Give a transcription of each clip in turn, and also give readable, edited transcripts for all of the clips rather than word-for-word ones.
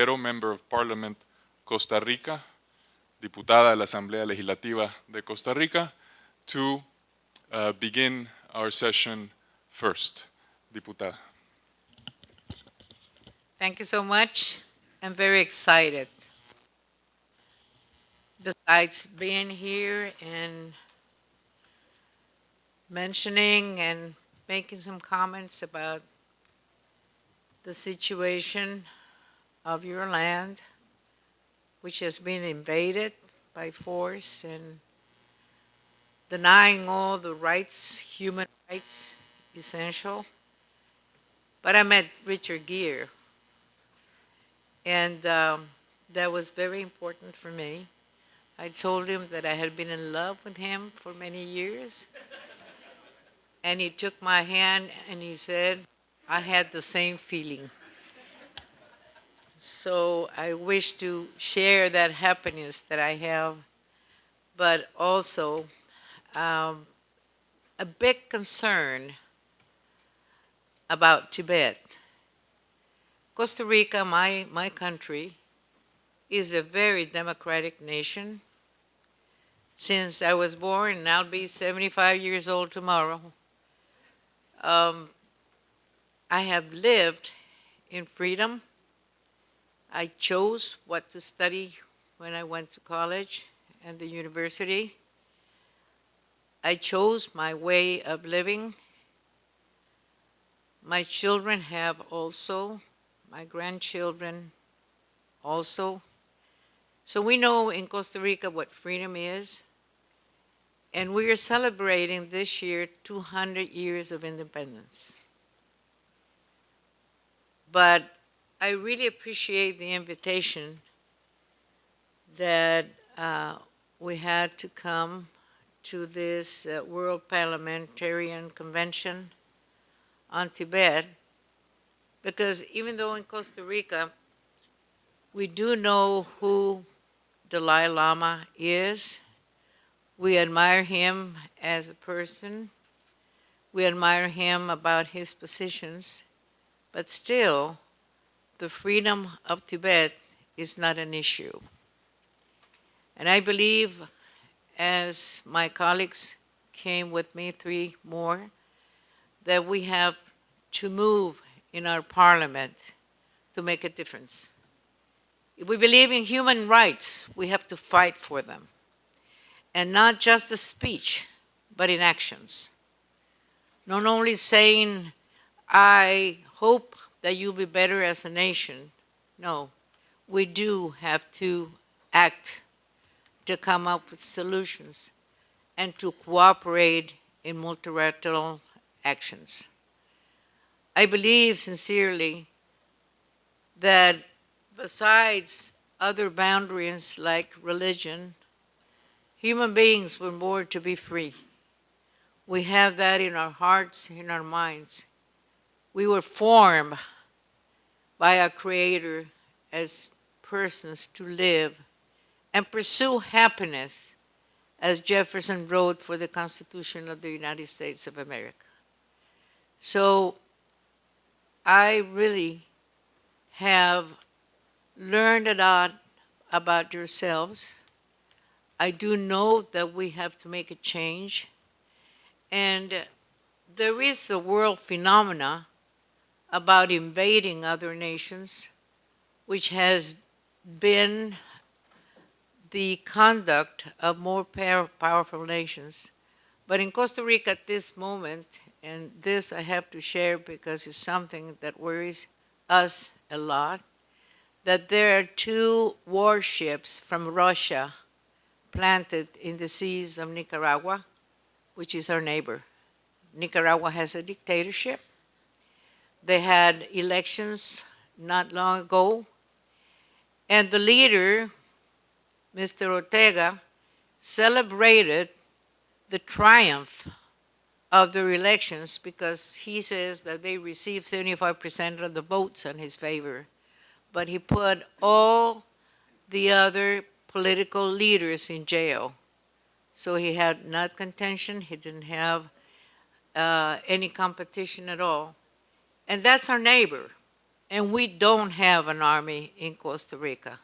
Member of Parliament, Costa Rica, diputada de la Asamblea Legislativa de Costa Rica, to begin our session first. Diputada. Thank you so much. I'm very excited. Besides being here and mentioning and making some comments about the situation of your land, which has been invaded by force and denying all the rights, human rights, essential. But I met Richard Gere, and that was very important for me. I told him that I had been in love with him for many years. And he took my hand and he said, I had the same feeling. So I wish to share that happiness that I have, but also a big concern about Tibet. Costa Rica, my country, is a very democratic nation. Since I was born, and I'll be 75 years old tomorrow, I have lived in freedom. I chose what to study when I went to college and the university. I chose my way of living. My children have also, my grandchildren also. So we know in Costa Rica what freedom is. And we are celebrating this year 200 years of independence. But I really appreciate the invitation that we had to come to this World Parliamentarian Convention on Tibet, because even though in Costa Rica we do know who Dalai Lama is, we admire him as a person. We admire him about his positions. But still, the freedom of Tibet is not an issue. And I believe, as my colleagues came with me, 3 more, that we have to move in our parliament to make a difference. If we believe in human rights, we have to fight for them. And not just a speech, but in actions. Not only saying, I hope that you'll be better as a nation. No, we do have to act to come up with solutions and to cooperate in multilateral actions. I believe sincerely that besides other boundaries like religion, human beings were born to be free. We have that in our hearts, in our minds. We were formed by our Creator as persons to live and pursue happiness, as Jefferson wrote for the Constitution of the United States of America. So I really have learned a lot about yourselves. I do know that we have to make a change. And there is a world phenomena about invading other nations, which has been the conduct of more powerful nations. But in Costa Rica at this moment, and this I have to share because it's something that worries us a lot, that there are 2 warships from Russia planted in the seas of Nicaragua, which is our neighbor. Nicaragua has a dictatorship. They had elections not long ago, and the leader, Mr. Ortega, celebrated the triumph of their elections because he says that they received 75% of the votes in his favor. But he put all the other political leaders in jail. So he had not contention, he didn't have any competition at all. And that's our neighbor. and we don't have an army in Costa Rica.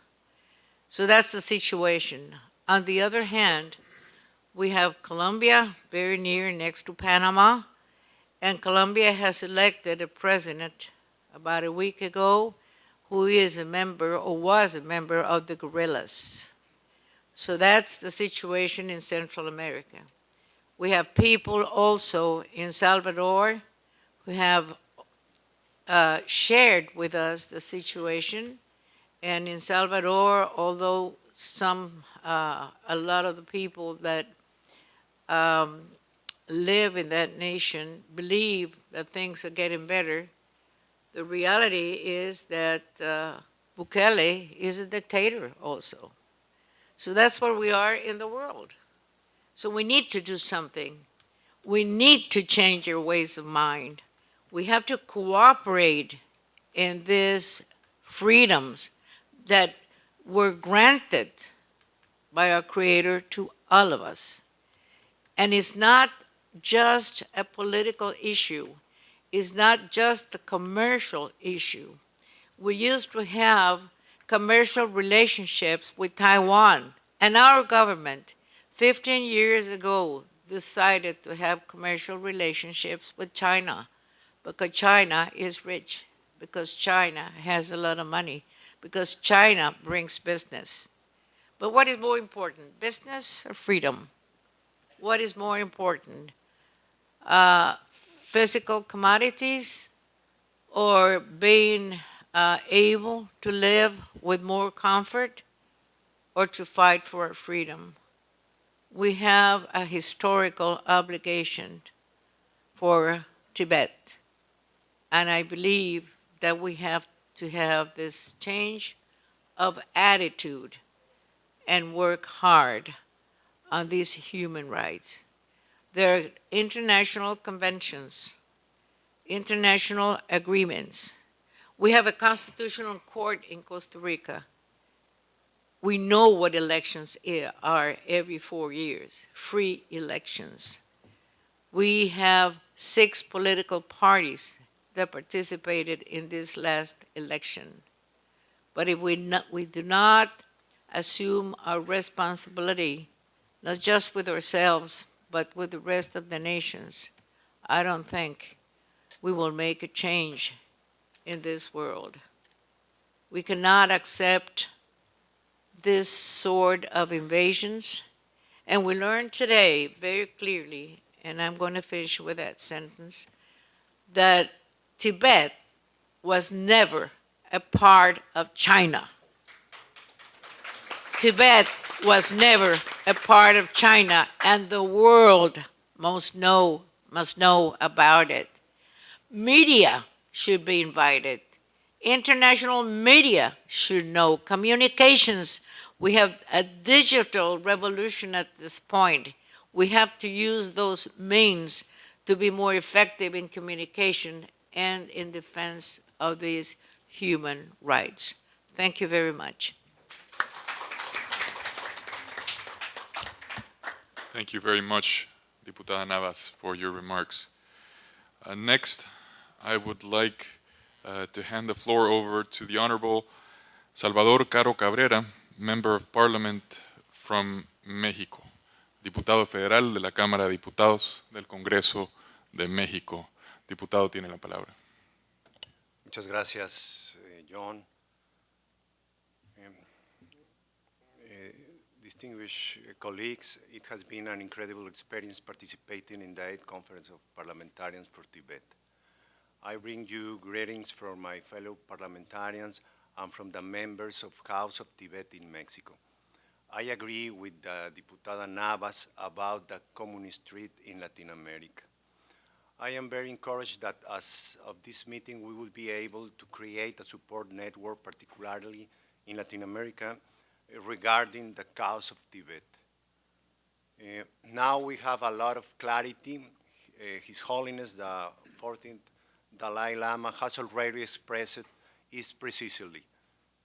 So that's the situation. On the other hand, we have Colombia, very near next to Panama, and Colombia has elected a president about a week ago who is a member or was a member of the guerrillas. So that's the situation in Central America. We have people also in Salvador who have shared with us the situation. And in Salvador, although a lot of the people that live in that nation believe that things are getting better, the reality is that Bukele is a dictator also. So that's where we are in the world. So we need to do something. We need to change our ways of mind. We have to cooperate in these freedoms that were granted by our Creator to all of us. And it's not just a political issue. It's not just a commercial issue. We used to have commercial relationships with Taiwan, and our government 15 years ago decided to have commercial relationships with China because China is rich, because China has a lot of money, because China brings business. But what is more important, business or freedom? What is more important, physical commodities or being able to live with more comfort or to fight for our freedom? We have a historical obligation for Tibet, and I believe that we have to have this change of attitude and work hard on these human rights. There are international conventions, international agreements. We have a constitutional court in Costa Rica. We know what elections are every 4 years, free elections. We have 6 political parties that participated in this last election. But if we do not assume our responsibility, not just with ourselves, but with the rest of the nations, I don't think we will make a change in this world. We cannot accept this sort of invasions, and we learned today very clearly, and I'm going to finish with that sentence, that Tibet was never a part of China. Tibet was never a part of China, and the world must know about it. Media should be invited. International media should know. Communications, we have a digital revolution at this point. We have to use those means to be more effective in communication and in defense of these human rights. Thank you very much. Thank you very much, Diputada Navas, for your remarks. Next, I would like to hand the floor over to the Honorable Salvador Caro Cabrera, Member of Parliament from México, Diputado Federal de la Cámara de Diputados del Congreso de México. Diputado, tiene la palabra. Muchas gracias, John. Distinguished colleagues, it has been an incredible experience participating in the 8th Conference of Parliamentarians for Tibet. I bring you greetings from my fellow parliamentarians and from the members of House of Tibet in Mexico. I agree with Diputada Navas about the communist street in Latin America. I am very encouraged that as of this meeting, we will be able to create a support network, particularly in Latin America, regarding the cause of Tibet. Now we have a lot of clarity. His Holiness the 14th Dalai Lama has already expressed it precisely.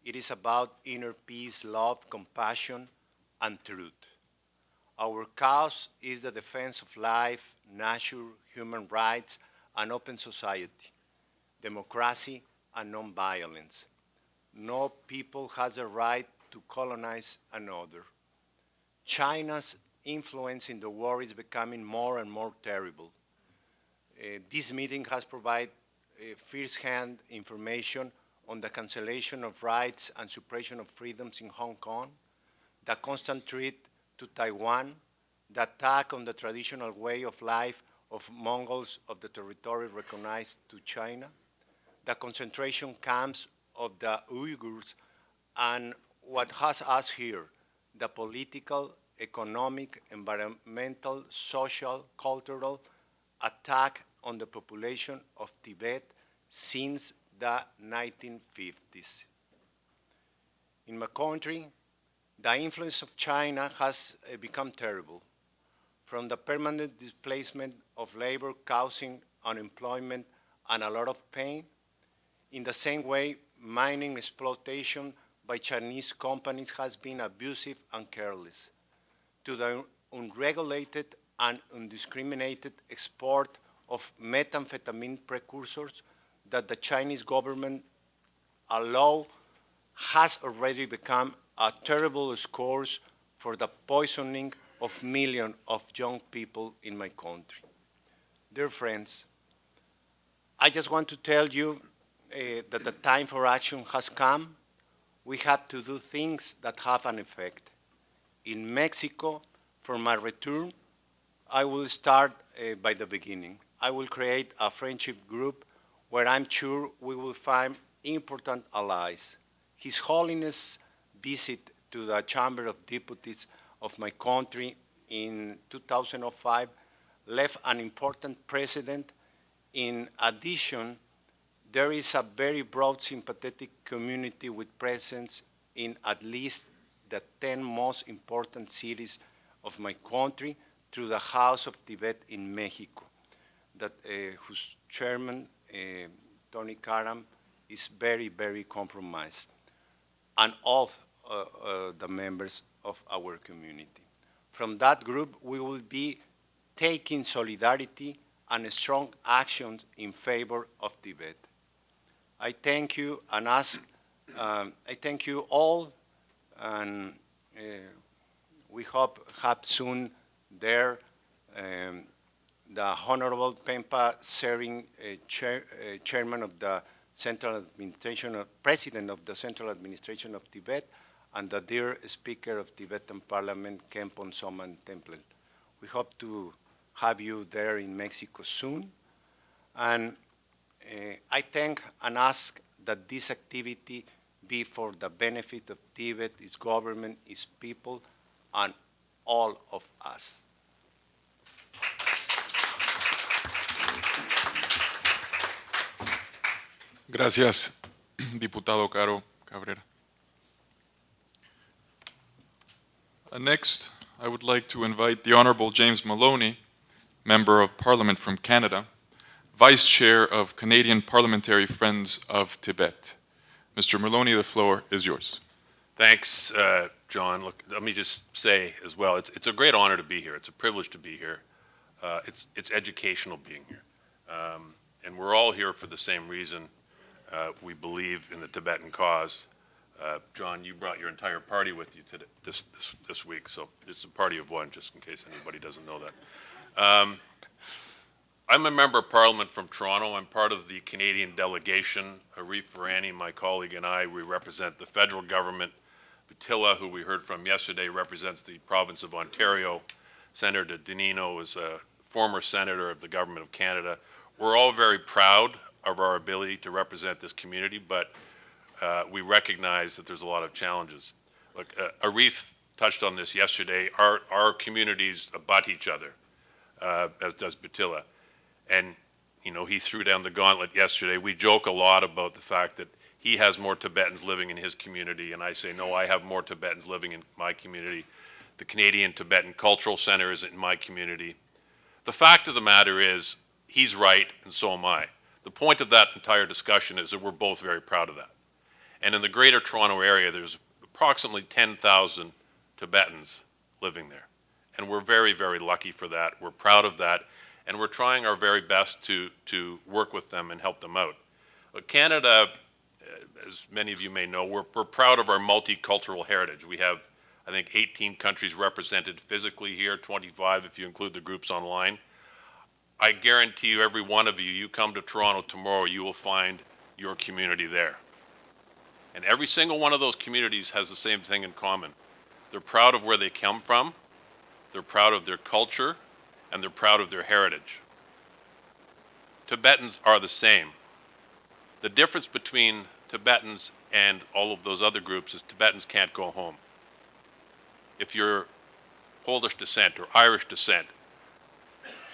It is about inner peace, love, compassion, and truth. Our cause is the defense of life, nature, human rights, and open society, democracy, and non-violence. No people has a right to colonize another. China's influence in the war is becoming more and more terrible. This meeting has provided first-hand information on the cancellation of rights and suppression of freedoms in Hong Kong, the constant threat to Taiwan, the attack on the traditional way of life of Mongols of the territory recognized to China, the concentration camps of the Uyghurs, and what has us here, the political, economic, environmental, social, cultural attack on the population of Tibet since the 1950s. In my country, the influence of China has become terrible, from the permanent displacement of labor causing unemployment and a lot of pain. In the same way, mining exploitation by Chinese companies has been abusive and careless, to the unregulated and undiscriminated export of methamphetamine precursors that the Chinese government allow has already become a terrible scourge for the poisoning of millions of young people in my country. Dear friends, I just want to tell you that the time for action has come. We have to do things that have an effect. In Mexico, for my return, I will start by the beginning. I will create a friendship group where I'm sure we will find important allies. His Holiness' visit to the Chamber of Deputies of my country in 2005 left an important precedent. In addition, there is a very broad sympathetic community with presence in at least the 10 most important cities of my country through the House of Tibet in Mexico, whose chairman, Tony Karam, is very, very compromised, and all the members of our community. From that group, we will be taking solidarity and strong actions in favor of Tibet. I thank you and ask, I thank you all, and we hope have soon there the Honorable Pempa Sering, Chairman of the Central Administration, President of the Central Administration of Tibet, and the dear Speaker of Tibetan Parliament, Khenpo Soman Temple. We hope to have you there in Mexico soon. And I thank and ask that this activity be for the benefit of Tibet, its government, its people, and all of us. Gracias, Diputado Caro Cabrera. Next, I would like to invite the Honorable James Maloney, Member of Parliament from Canada, Vice Chair of Canadian Parliamentary Friends of Tibet. Mr. Maloney, the floor is yours. Thanks, John. Look, let me just say as well, it's a great honor to be here. It's a privilege to be here. It's educational being here. And we're all here for the same reason. We believe in the Tibetan cause. John, you brought your entire party with you today, this week, so it's a party of one, just in case anybody doesn't know that. I'm a member of Parliament from Toronto. I'm part of the Canadian delegation. Arif Varani, my colleague, and I, we represent the federal government. Attila, who we heard from yesterday, represents the province of Ontario. Senator Danino is a former senator of the government of Canada. We're all very proud of our ability to represent this community, but we recognize that there's a lot of challenges. Look, Arif touched on this yesterday. Our communities abut each other, as does Attila. And, you know, he threw down the gauntlet yesterday. We joke a lot about the fact that he has more Tibetans living in his community, and I say, no, I have more Tibetans living in my community. The Canadian Tibetan Cultural Center is in my community. The fact of the matter is, he's right, and so am I. The point of that entire discussion is that we're both very proud of that. And in the greater Toronto area, there's approximately 10,000 Tibetans living there. And we're very, very lucky for that. We're proud of that. And we're trying our very best to work with them and help them out. Canada, as many of you may know, we're proud of our multicultural heritage. We have, I think, 18 countries represented physically here, 25 if you include the groups online. I guarantee you, every one of you, you come to Toronto tomorrow, you will find your community there. And every single one of those communities has the same thing in common. They're proud of where they come from, they're proud of their culture, and they're proud of their heritage. Tibetans are the same. The difference between Tibetans and all of those other groups is Tibetans can't go home. If you're Polish descent or Irish descent,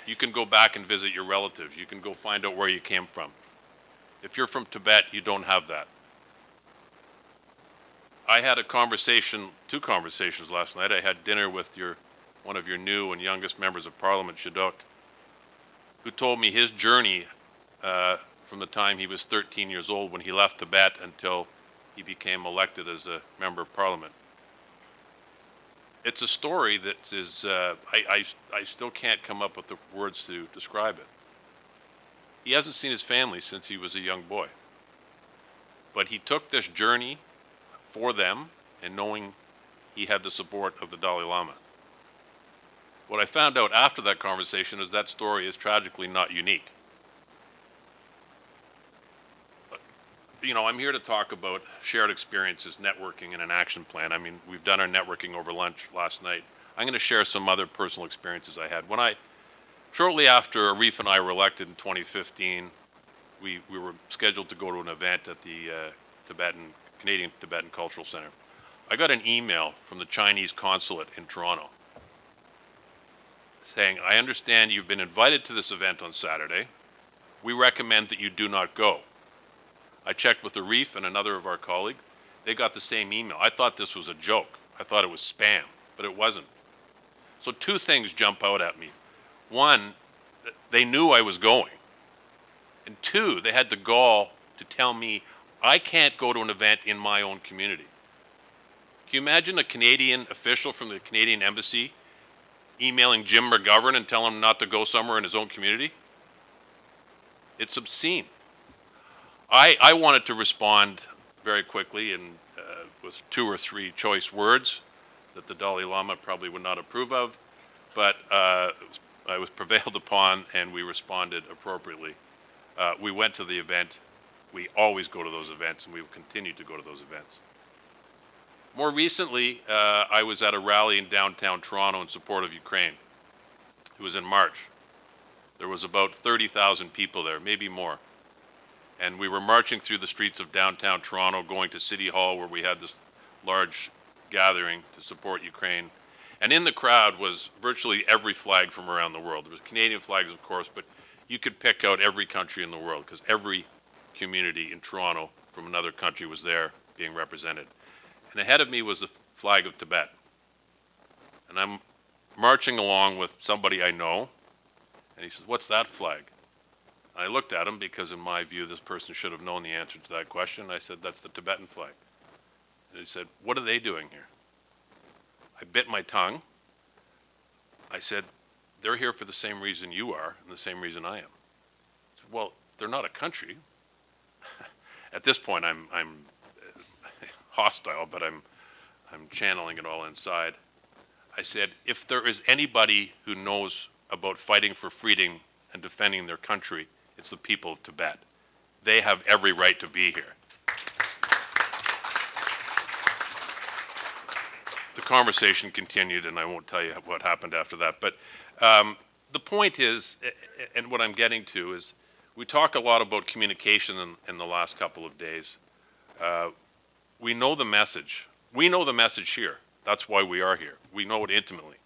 you can go back and visit your relatives. You can go find out where you came from. If you're from Tibet, you don't have that. I had a conversation, 2 conversations last night. I had dinner with one of your new and youngest members of Parliament, Shidok, who told me his journey from the time he was 13 years old when he left Tibet until he became elected as a member of Parliament. It's a story that is, I still can't come up with the words to describe it. He hasn't seen his family since he was a young boy. But he took this journey for them, and knowing he had the support of the Dalai Lama. What I found out after that conversation is that story is tragically not unique. You know, I'm here to talk about shared experiences, networking, and an action plan. I mean, we've done our networking over lunch last night. I'm going to share some other personal experiences I had. Shortly after Arif and I were elected in 2015, we were scheduled to go to an event at the Canadian Tibetan Cultural Center. I got an email from the Chinese consulate in Toronto saying, I understand you've been invited to this event on Saturday. We recommend that you do not go. I checked with Arif and another of our colleagues. They got the same email. I thought this was a joke. I thought it was spam, but it wasn't. So 2 things jump out at me. 1, they knew I was going. And 2, they had the gall to tell me I can't go to an event in my own community. Can you imagine a Canadian official from the Canadian Embassy emailing Jim McGovern and telling him not to go somewhere in his own community? It's obscene. I wanted to respond very quickly and with 2 or 3 choice words that the Dalai Lama probably would not approve of, but I was prevailed upon and we responded appropriately. We went to the event. We always go to those events and we will continue to go to those events. More recently, I was at a rally in downtown Toronto in support of Ukraine. It was in March. There was about 30,000 people there, maybe more. And we were marching through the streets of downtown Toronto, going to City Hall where we had this large gathering to support Ukraine. And in the crowd was virtually every flag from around the world. There was Canadian flags, of course, but you could pick out every country in the world because every community in Toronto from another country was there being represented. And ahead of me was the flag of Tibet. And I'm marching along with somebody I know, and he says, "What's that flag?" I looked at him because in my view this person should have known the answer to that question. I said, "That's the Tibetan flag." And he said, "What are they doing here?" I bit my tongue. I said, "They're here for the same reason you are and the same reason I am." I said, "Well, they're not a country." At this point I'm hostile, but I'm channeling it all inside. I said, if there is anybody who knows about fighting for freedom and defending their country, it's the people of Tibet. They have every right to be here. The conversation continued, and I won't tell you what happened after that. But the point is, and what I'm getting to is, we talk a lot about communication in the last couple of days. We know the message. We know the message here. That's why we are here. We know it intimately.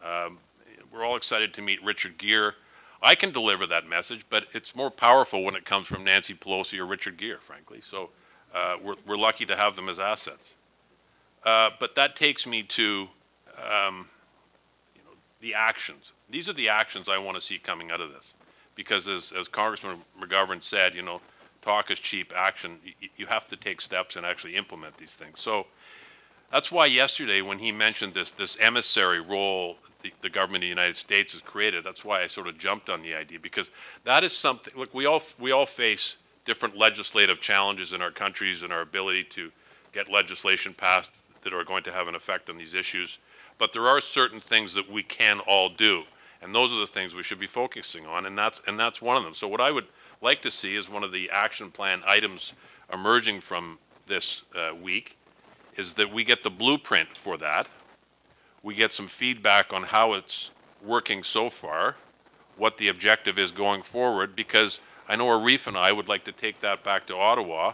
We're all excited to meet Richard Gere. I can deliver that message, but it's more powerful when it comes from Nancy Pelosi or Richard Gere, frankly. So we're lucky to have them as assets. But that takes me to the actions. These are the actions I want to see coming out of this. Because as Congressman McGovern said, talk is cheap, action, you have to take steps and actually implement these things. So that's why yesterday when he mentioned this emissary role the government of the United States has created, that's why I sort of jumped on the idea, because that is something, look, we all face different legislative challenges in our countries and our ability to get legislation passed that are going to have an effect on these issues. But there are certain things that we can all do, and those are the things we should be focusing on, and that's one of them. So what I would like to see is one of the action plan items emerging from this week is that we get the blueprint for that. We get some feedback on how it's working so far, what the objective is going forward, because I know Arif and I would like to take that back to Ottawa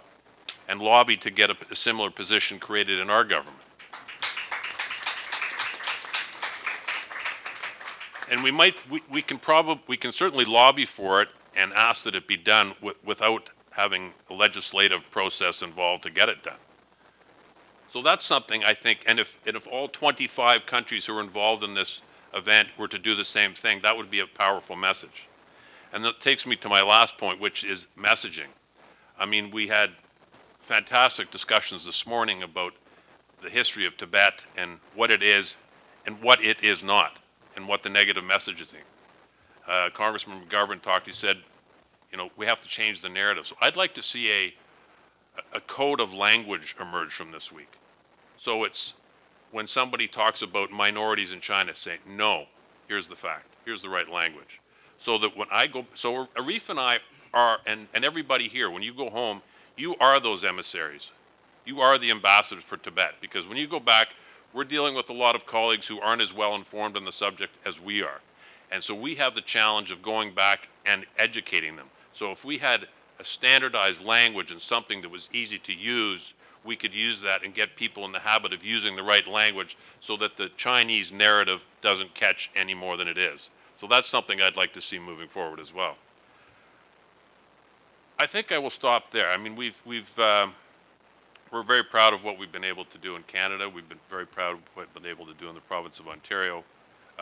and lobby to get a similar position created in our government. And we can certainly lobby for it and ask that it be done without having a legislative process involved to get it done. So that's something I think, and if all 25 countries who are involved in this event were to do the same thing, that would be a powerful message. And that takes me to my last point, which is messaging. I mean, we had fantastic discussions this morning about the history of Tibet and what it is and what it is not, and what the negative messages are. Congressman McGovern talked, he said, you know, we have to change the narrative. So I'd like to see a code of language emerge from this week. So it's when somebody talks about minorities in China, say, no, here's the fact, here's the right language. So that when I go, so Arif and I are, and everybody here, when you go home, you are those emissaries. You are the ambassadors for Tibet, because when you go back, we're dealing with a lot of colleagues who aren't as well informed on the subject as we are. And so we have the challenge of going back and educating them. So if we had a standardized language and something that was easy to use, we could use that and get people in the habit of using the right language so that the Chinese narrative doesn't catch any more than it is. So that's something I'd like to see moving forward as well. I think I will stop there. I mean, we're very proud of what we've been able to do in Canada. We've been very proud of what we've been able to do in the province of Ontario.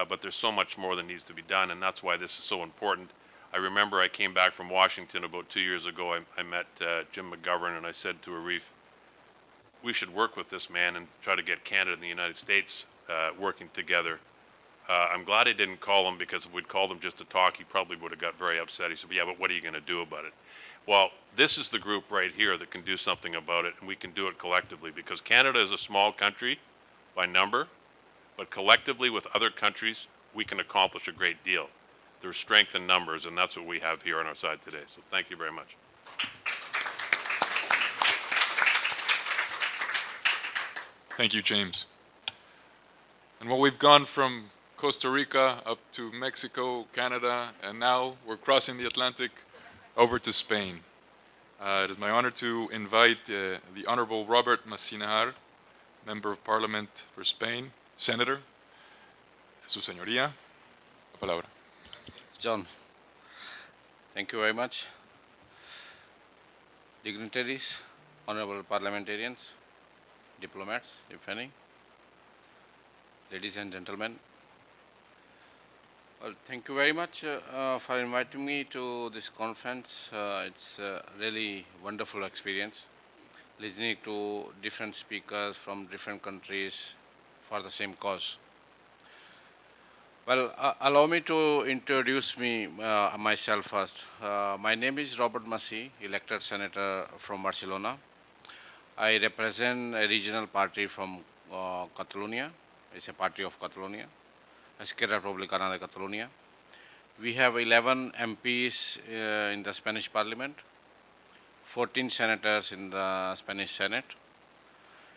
But there's so much more that needs to be done, and that's why this is so important. I remember I came back from Washington about 2 years ago. I met Jim McGovern, and I said to Arif, we should work with this man and try to get Canada and the United States working together. I'm glad I didn't call him, because if we'd called him just to talk, he probably would have got very upset. He said, yeah, but what are you going to do about it? Well, this is the group right here that can do something about it, and we can do it collectively, because Canada is a small country by number, but collectively with other countries, we can accomplish a great deal. There's strength in numbers, and that's what we have here on our side today. So thank you very much. Thank you, James. And well, we've gone from Costa Rica up to Mexico, Canada, and now we're crossing the Atlantic over to Spain. It is my honor to invite the Honorable Robert Masinajar, Member of Parliament for Spain, Senator. Su Señoría, la palabra. John, thank you very much. Dignitaries, honorable parliamentarians, diplomats, if any, ladies and gentlemen. Well, thank you very much for inviting me to this conference. It's a really wonderful experience, listening to different speakers from different countries for the same cause. Well, allow me to introduce myself first. My name is Robert Masi, elected senator from Barcelona. I represent a regional party from Catalonia. It's a party of Catalonia, Esquerra Republicana de Catalunya. We have 11 MPs in the Spanish Parliament, 14 senators in the Spanish Senate.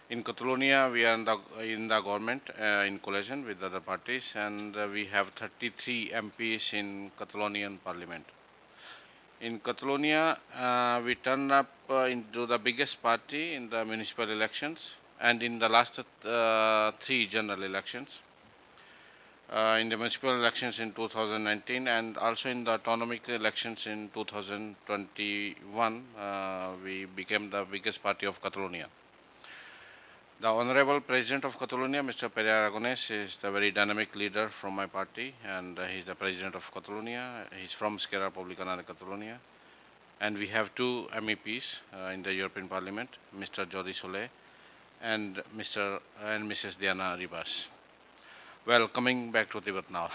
In Catalonia, we are in the government in coalition with other parties, and we have 33 MPs in Catalonian Parliament. In Catalonia, we turned up into the biggest party in the municipal elections and in the last 3 general elections. In the municipal elections in 2019 and also in the autonomic elections in 2021, we became the biggest party of Catalonia. The Honorable President of Catalonia, Mr. Pere Aragonès, is the very dynamic leader from my party, and he's the President of Catalonia. He's from Esquerra Republicana de Catalunya. And we have 2 MEPs in the European Parliament, Mr. Jordi Soler and Mr. and Mrs. Diana Ribas. Well, coming back to Tibet now.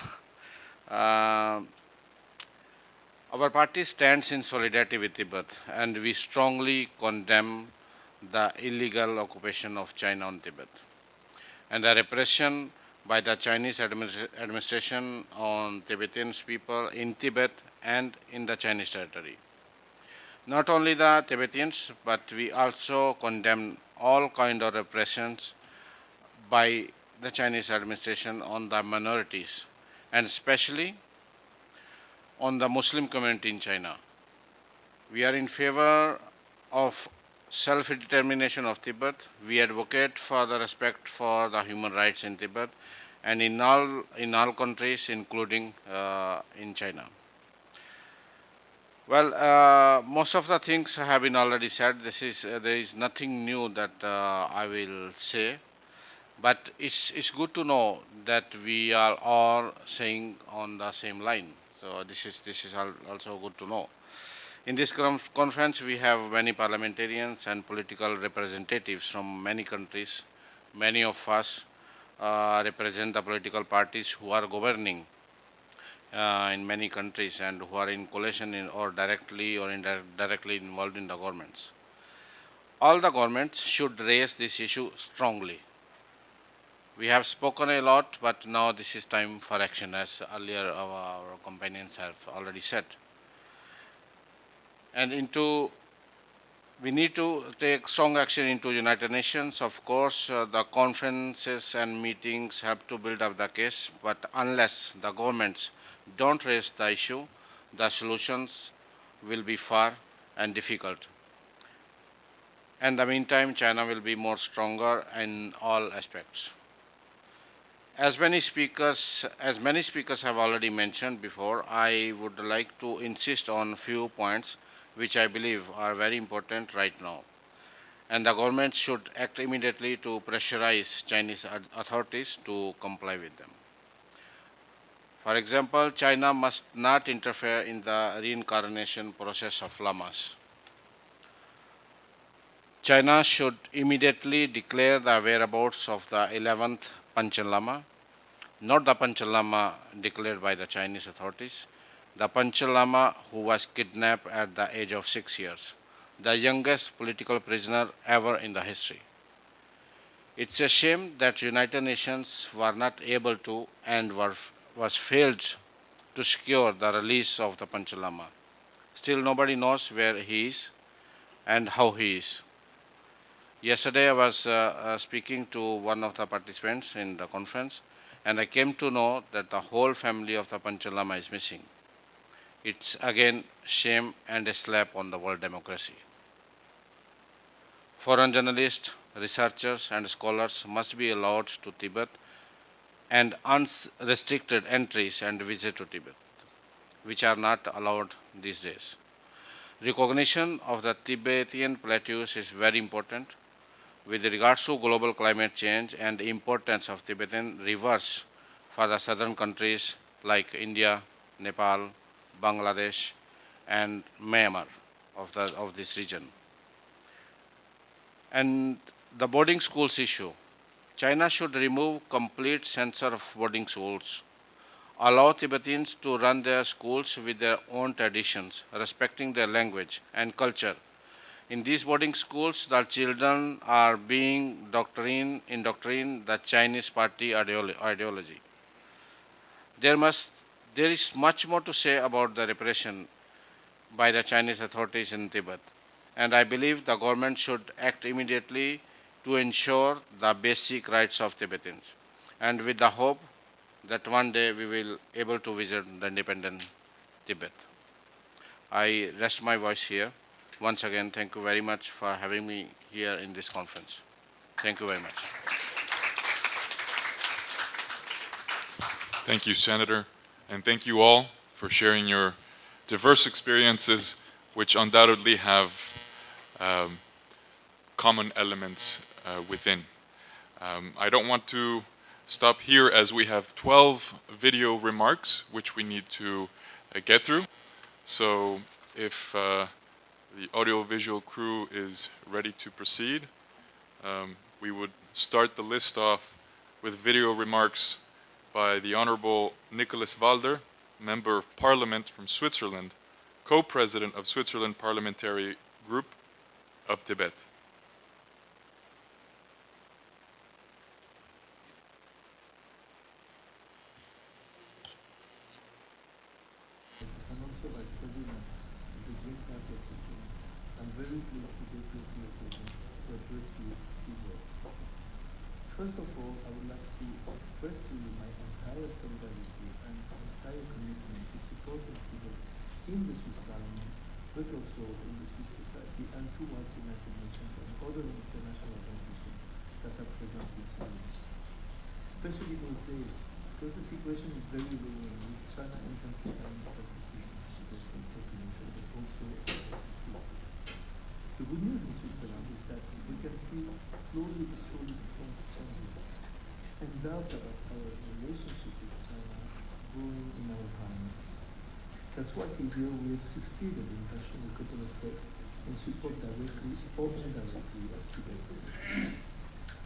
Our party stands in solidarity with Tibet, and we strongly condemn the illegal occupation of China on Tibet and the repression by the Chinese administration on Tibetan people in Tibet and in the Chinese territory. Not only the Tibetans, but we also condemn all kind of repressions by the Chinese administration on the minorities, and especially on the Muslim community in China. We are in favor of self-determination of Tibet. We advocate for the respect for the human rights in Tibet and in all countries, including in China. Well, most of the things have been already said. There is nothing new that I will say, but it's good to know that we are all saying on the same line. So this is also good to know. In this conference, we have many parliamentarians and political representatives from many countries. Many of us represent the political parties who are governing in many countries and who are in coalition or directly or indirectly involved in the governments. All the governments should raise this issue strongly. We have spoken a lot, but now this is time for action, as earlier our companions have already said. And we need to take strong action into United Nations. Of course, the conferences and meetings have to build up the case, but unless the governments don't raise the issue, the solutions will be far and difficult. In the meantime, China will be more stronger in all aspects. As many speakers have already mentioned before, I would like to insist on few points which I believe are very important right now. And the government should act immediately to pressurize Chinese authorities to comply with them. For example, China must not interfere in the reincarnation process of lamas. China should immediately declare the whereabouts of the 11th Panchen Lama, not the Panchen Lama declared by the Chinese authorities, the Panchen Lama who was kidnapped at the age of 6 years, the youngest political prisoner ever in the history. It's a shame that United Nations were not able to and was failed to secure the release of the Panchen Lama. Still nobody knows where he is and how he is. Yesterday I was speaking to one of the participants in the conference, and I came to know that the whole family of the Panchen Lama is missing. It's again shame and a slap on the world democracy. Foreign journalists, researchers and scholars must be allowed to Tibet and unrestricted entries and visit to Tibet, which are not allowed these days. Recognition of the Tibetan plateaus is very important with regards to global climate change and the importance of Tibetan rivers for the southern countries like India, Nepal, Bangladesh, and Myanmar of this region. And the boarding schools issue. China should remove complete censor of boarding schools, allow Tibetans to run their schools with their own traditions, respecting their language and culture. In these boarding schools, the children are being indoctrinated the Chinese party ideology. There is much more to say about the repression by the Chinese authorities in Tibet, and I believe the government should act immediately to ensure the basic rights of Tibetans, and with the hope that one day we will be able to visit the independent Tibet. I rest my voice here. Once again, thank you very much for having me here in this conference. Thank you very much. Thank you, Senator, and thank you all for sharing your diverse experiences, which undoubtedly have common elements within. I don't want to stop here as we have 12 video remarks which we need to get through. So if the audiovisual crew is ready to proceed, we would start the list off with video remarks by the Honorable Nicholas Walder, Member of Parliament from Switzerland, co-president of Switzerland Parliamentary Group of Tibet. And also Vice President of the Great Party of Switzerland. I'm very pleased to be here to address you today. First of all, I would like to express to you my entire solidarity and entire commitment to support the Tibet in the Swiss Parliament, but also in the Swiss society and towards United Nations and other international organizations that are present in Switzerland. Especially those days, because the situation is very worrying with China intensifying persecution of the Tibetan population, but also of the people. The good news in Switzerland is that we can see slowly but surely the trends changing, and doubt about our relationship with China growing in our parliament. That's why this year we have succeeded in passing a couple of texts in support directly or indirectly of Tibet.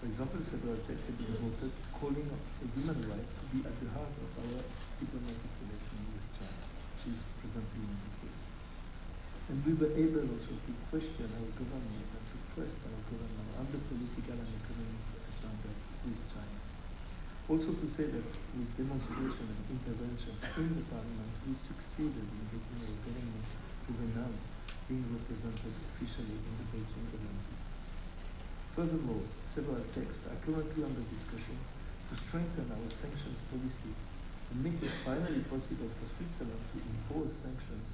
For example, several texts have been voted calling for human rights to be at the heart of our diplomatic relation with China, which is presently in the case. And we were able also to question our government and to press our government on the political and economic agenda with China. Also to say that with demonstration and intervention in the parliament, we succeeded in getting our government to renounce being represented officially in the Beijing Olympics. Furthermore, several texts are currently under discussion to strengthen our sanctions policy and make it finally possible for Switzerland to impose sanctions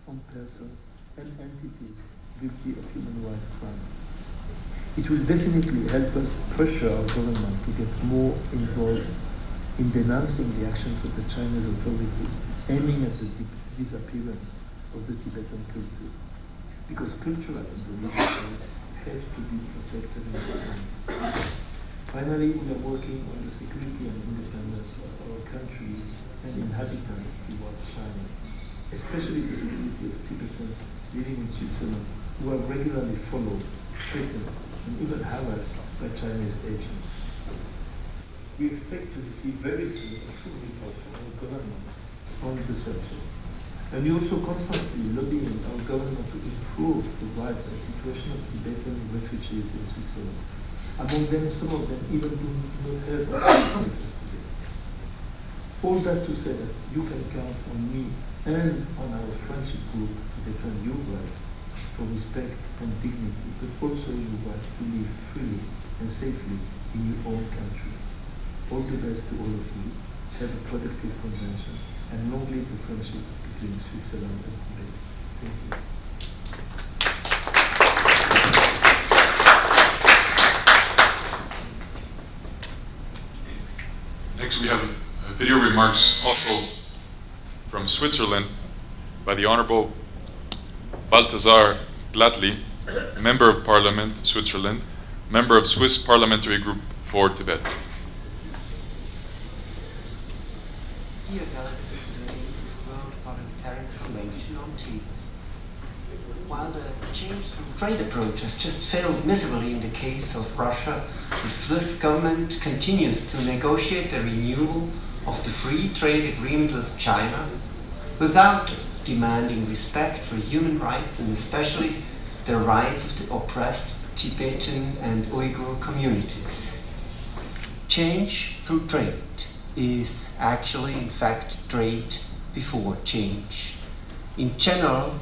on persons and entities guilty of human rights crimes. It will definitely help us pressure our government to get more involved in denouncing the actions of the Chinese authorities, aiming at the disappearance of the Tibetan culture. Because cultural and religious rights have to be protected in China. Finally, we are working on the security and independence of our country and inhabitants towards China, especially the security of Tibetans living in Switzerland who are regularly followed, threatened, and even harassed by Chinese agents. We expect to receive very soon a full report from our government on the subject. And we also constantly lobbying our government to improve the rights and situation of Tibetan refugees in Switzerland. Among them, some of them even do not have status today. All that to say that you can count on me and on our friendship group to defend your rights for respect and dignity, but also your right to live freely and safely in your own country. All the best to all of you. Have a productive convention and long live the friendship between Switzerland and Tibet. Thank you. Next we have video remarks also from Switzerland by the Honorable Balthasar Glattli, Member of Parliament, Switzerland, member of Swiss Parliamentary Group for Tibet. Dear delegates to the World Parliamentarians Convention on Tibet. While the change from trade approach has just failed miserably in the case of Russia, the Swiss government continues to negotiate the renewal of the free trade agreement with China without demanding respect for human rights and especially the rights of the oppressed Tibetan and Uyghur communities. Change through trade is actually, in fact, trade before change. In general,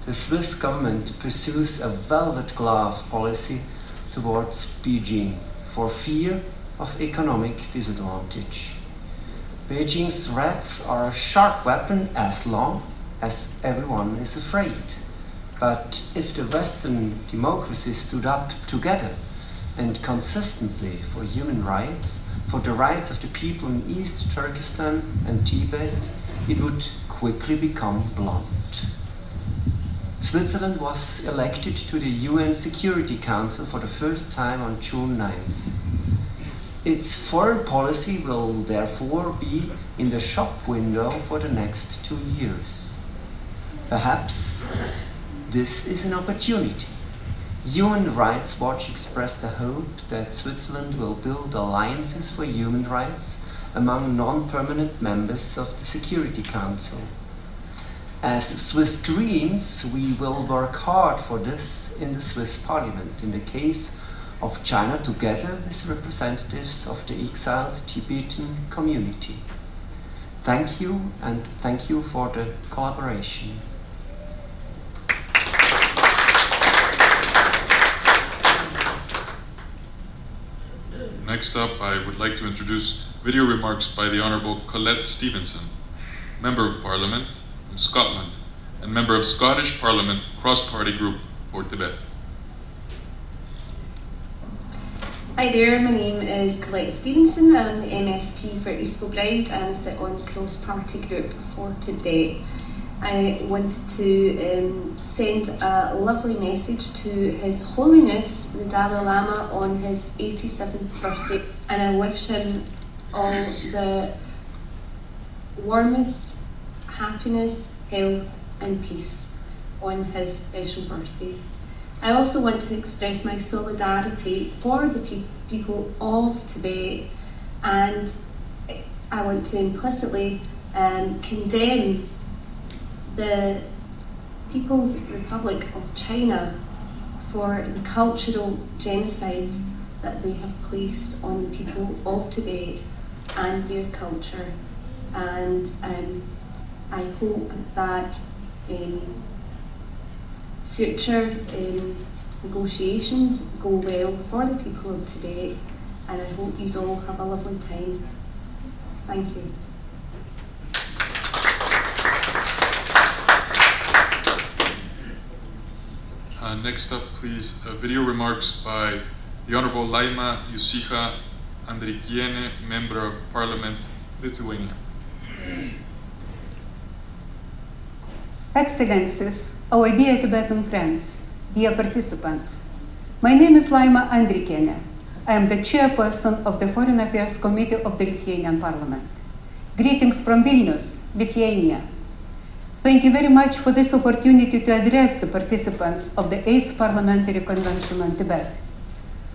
the Swiss government pursues a velvet glove policy towards Beijing for fear of economic disadvantage. Beijing's threats are a sharp weapon as long as everyone is afraid. But if the Western democracies stood up together and consistently for human rights, for the rights of the people in East Turkestan and Tibet, it would quickly become blunt. Switzerland was elected to the UN Security Council for the first time on June 9th. Its foreign policy will therefore be in the shop window for the next 2 years. Perhaps this is an opportunity. Human Rights Watch expressed the hope that Switzerland will build alliances for human rights among non-permanent members of the Security Council. As Swiss Greens, we will work hard for this in the Swiss Parliament in the case of China, together with representatives of the exiled Tibetan community. Thank you, and thank you for the collaboration. Next up, I would like to introduce video remarks by the Honourable Colette Stevenson, Member of Parliament from Scotland and Member of Scottish Parliament Cross-Party Group for Tibet. Hi there, my name is Colette Stevenson. I'm the MSP for East Kilbride and sit on the cross-party group for Tibet. I wanted to send a lovely message to His Holiness the Dalai Lama on his 87th birthday, and I wish him all the warmest happiness, health and peace on his special birthday. I also want to express my solidarity for the people of Tibet, and I want to implicitly condemn the People's Republic of China for the cultural genocides that they have placed on the people of Tibet and their culture. And I hope that future negotiations go well for the people of Tibet, and I hope you all have a lovely time. Thank you. Next up, please, video remarks by the Honourable Laima Jussi Andrikiene, Member of Parliament, Lithuania. Excellencies, our dear Tibetan friends, dear participants, my name is Laima Andrikiene. I am the chairperson of the Foreign Affairs Committee of the Lithuanian Parliament. Greetings from Vilnius, Lithuania. Thank you very much for this opportunity to address the participants of the 8th Parliamentary Convention on Tibet.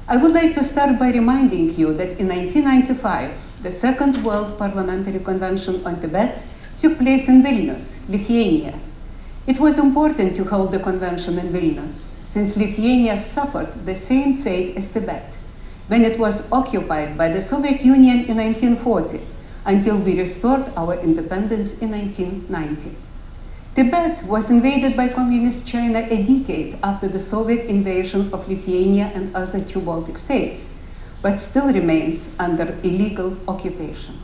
I would like to start by reminding you that in 1995, the Second World Parliamentary Convention on Tibet took place in Vilnius, Lithuania. It was important to hold the convention in Vilnius, since Lithuania suffered the same fate as Tibet when it was occupied by the Soviet Union in 1940, until we restored our independence in 1990. Tibet was invaded by Communist China a decade after the Soviet invasion of Lithuania and other two Baltic states, but still remains under illegal occupation.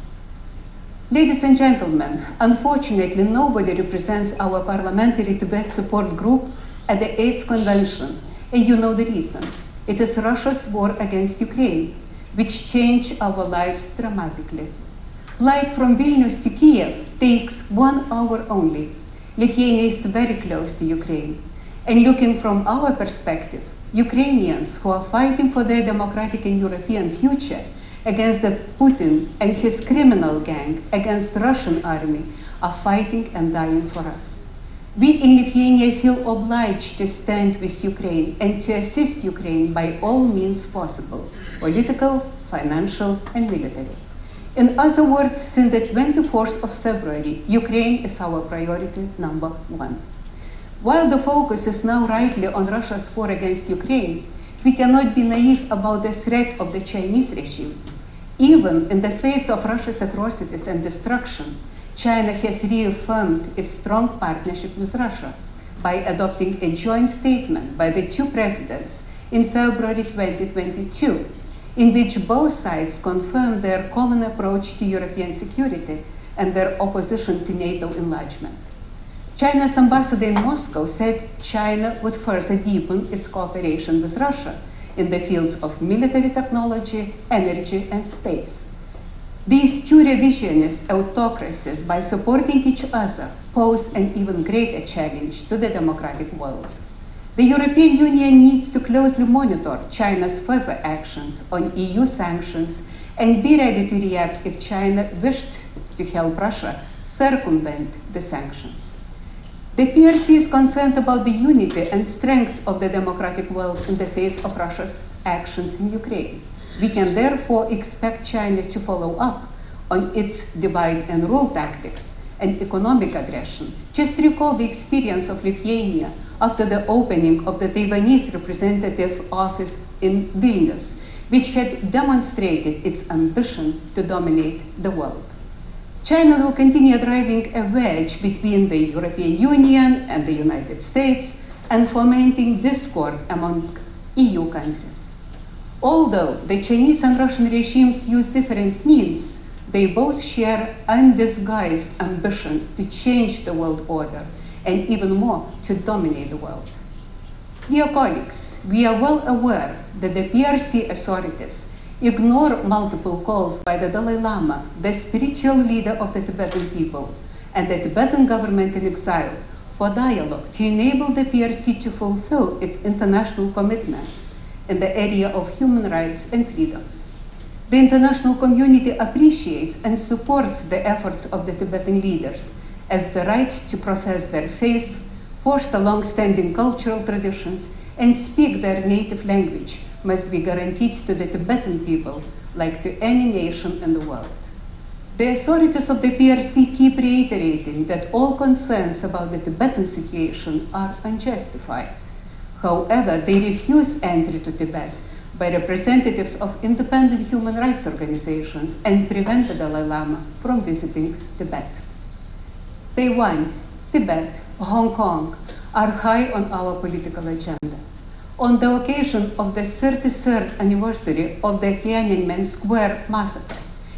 Ladies and gentlemen, unfortunately, nobody represents our parliamentary Tibet support group at the 8th Convention, and you know the reason. It is Russia's war against Ukraine, which changed our lives dramatically. Flight from Vilnius to Kiev takes 1 hour only. Lithuania is very close to Ukraine. And looking from our perspective, Ukrainians who are fighting for their democratic and European future against the Putin and his criminal gang against Russian army are fighting and dying for us. We in Lithuania feel obliged to stand with Ukraine and to assist Ukraine by all means possible, political, financial, and military. In other words, since the 24th of February, Ukraine is our priority number 1. While the focus is now rightly on Russia's war against Ukraine, we cannot be naive about the threat of the Chinese regime. Even in the face of Russia's atrocities and destruction, China has reaffirmed its strong partnership with Russia by adopting a joint statement by the two presidents in February 2022, in which both sides confirmed their common approach to European security and their opposition to NATO enlargement. China's ambassador in Moscow said China would further deepen its cooperation with Russia in the fields of military technology, energy, and space. These two revisionist autocracies, by supporting each other, pose an even greater challenge to the democratic world. The European Union needs to closely monitor China's further actions on EU sanctions and be ready to react if China wished to help Russia circumvent the sanctions. The PRC is concerned about the unity and strength of the democratic world in the face of Russia's actions in Ukraine. We can therefore expect China to follow up on its divide and rule tactics and economic aggression. Just recall the experience of Lithuania after the opening of the Taiwanese representative office in Vilnius, which had demonstrated its ambition to dominate the world. China will continue driving a wedge between the European Union and the United States and fomenting discord among EU countries. Although the Chinese and Russian regimes use different means, they both share undisguised ambitions to change the world order and even more to dominate the world. Dear colleagues, we are well aware that the PRC authorities ignore multiple calls by the Dalai Lama, the spiritual leader of the Tibetan people, and the Tibetan government in exile for dialogue to enable the PRC to fulfill its international commitments in the area of human rights and freedoms. The international community appreciates and supports the efforts of the Tibetan leaders as the right to profess their faith, foster long-standing cultural traditions, and speak their native language must be guaranteed to the Tibetan people like to any nation in the world. The authorities of the PRC keep reiterating that all concerns about the Tibetan situation are unjustified. However, they refuse entry to Tibet by representatives of independent human rights organizations and prevent the Dalai Lama from visiting Tibet. Taiwan, Tibet, Hong Kong are high on our political agenda. On the occasion of the 33rd anniversary of the Tiananmen Square massacre,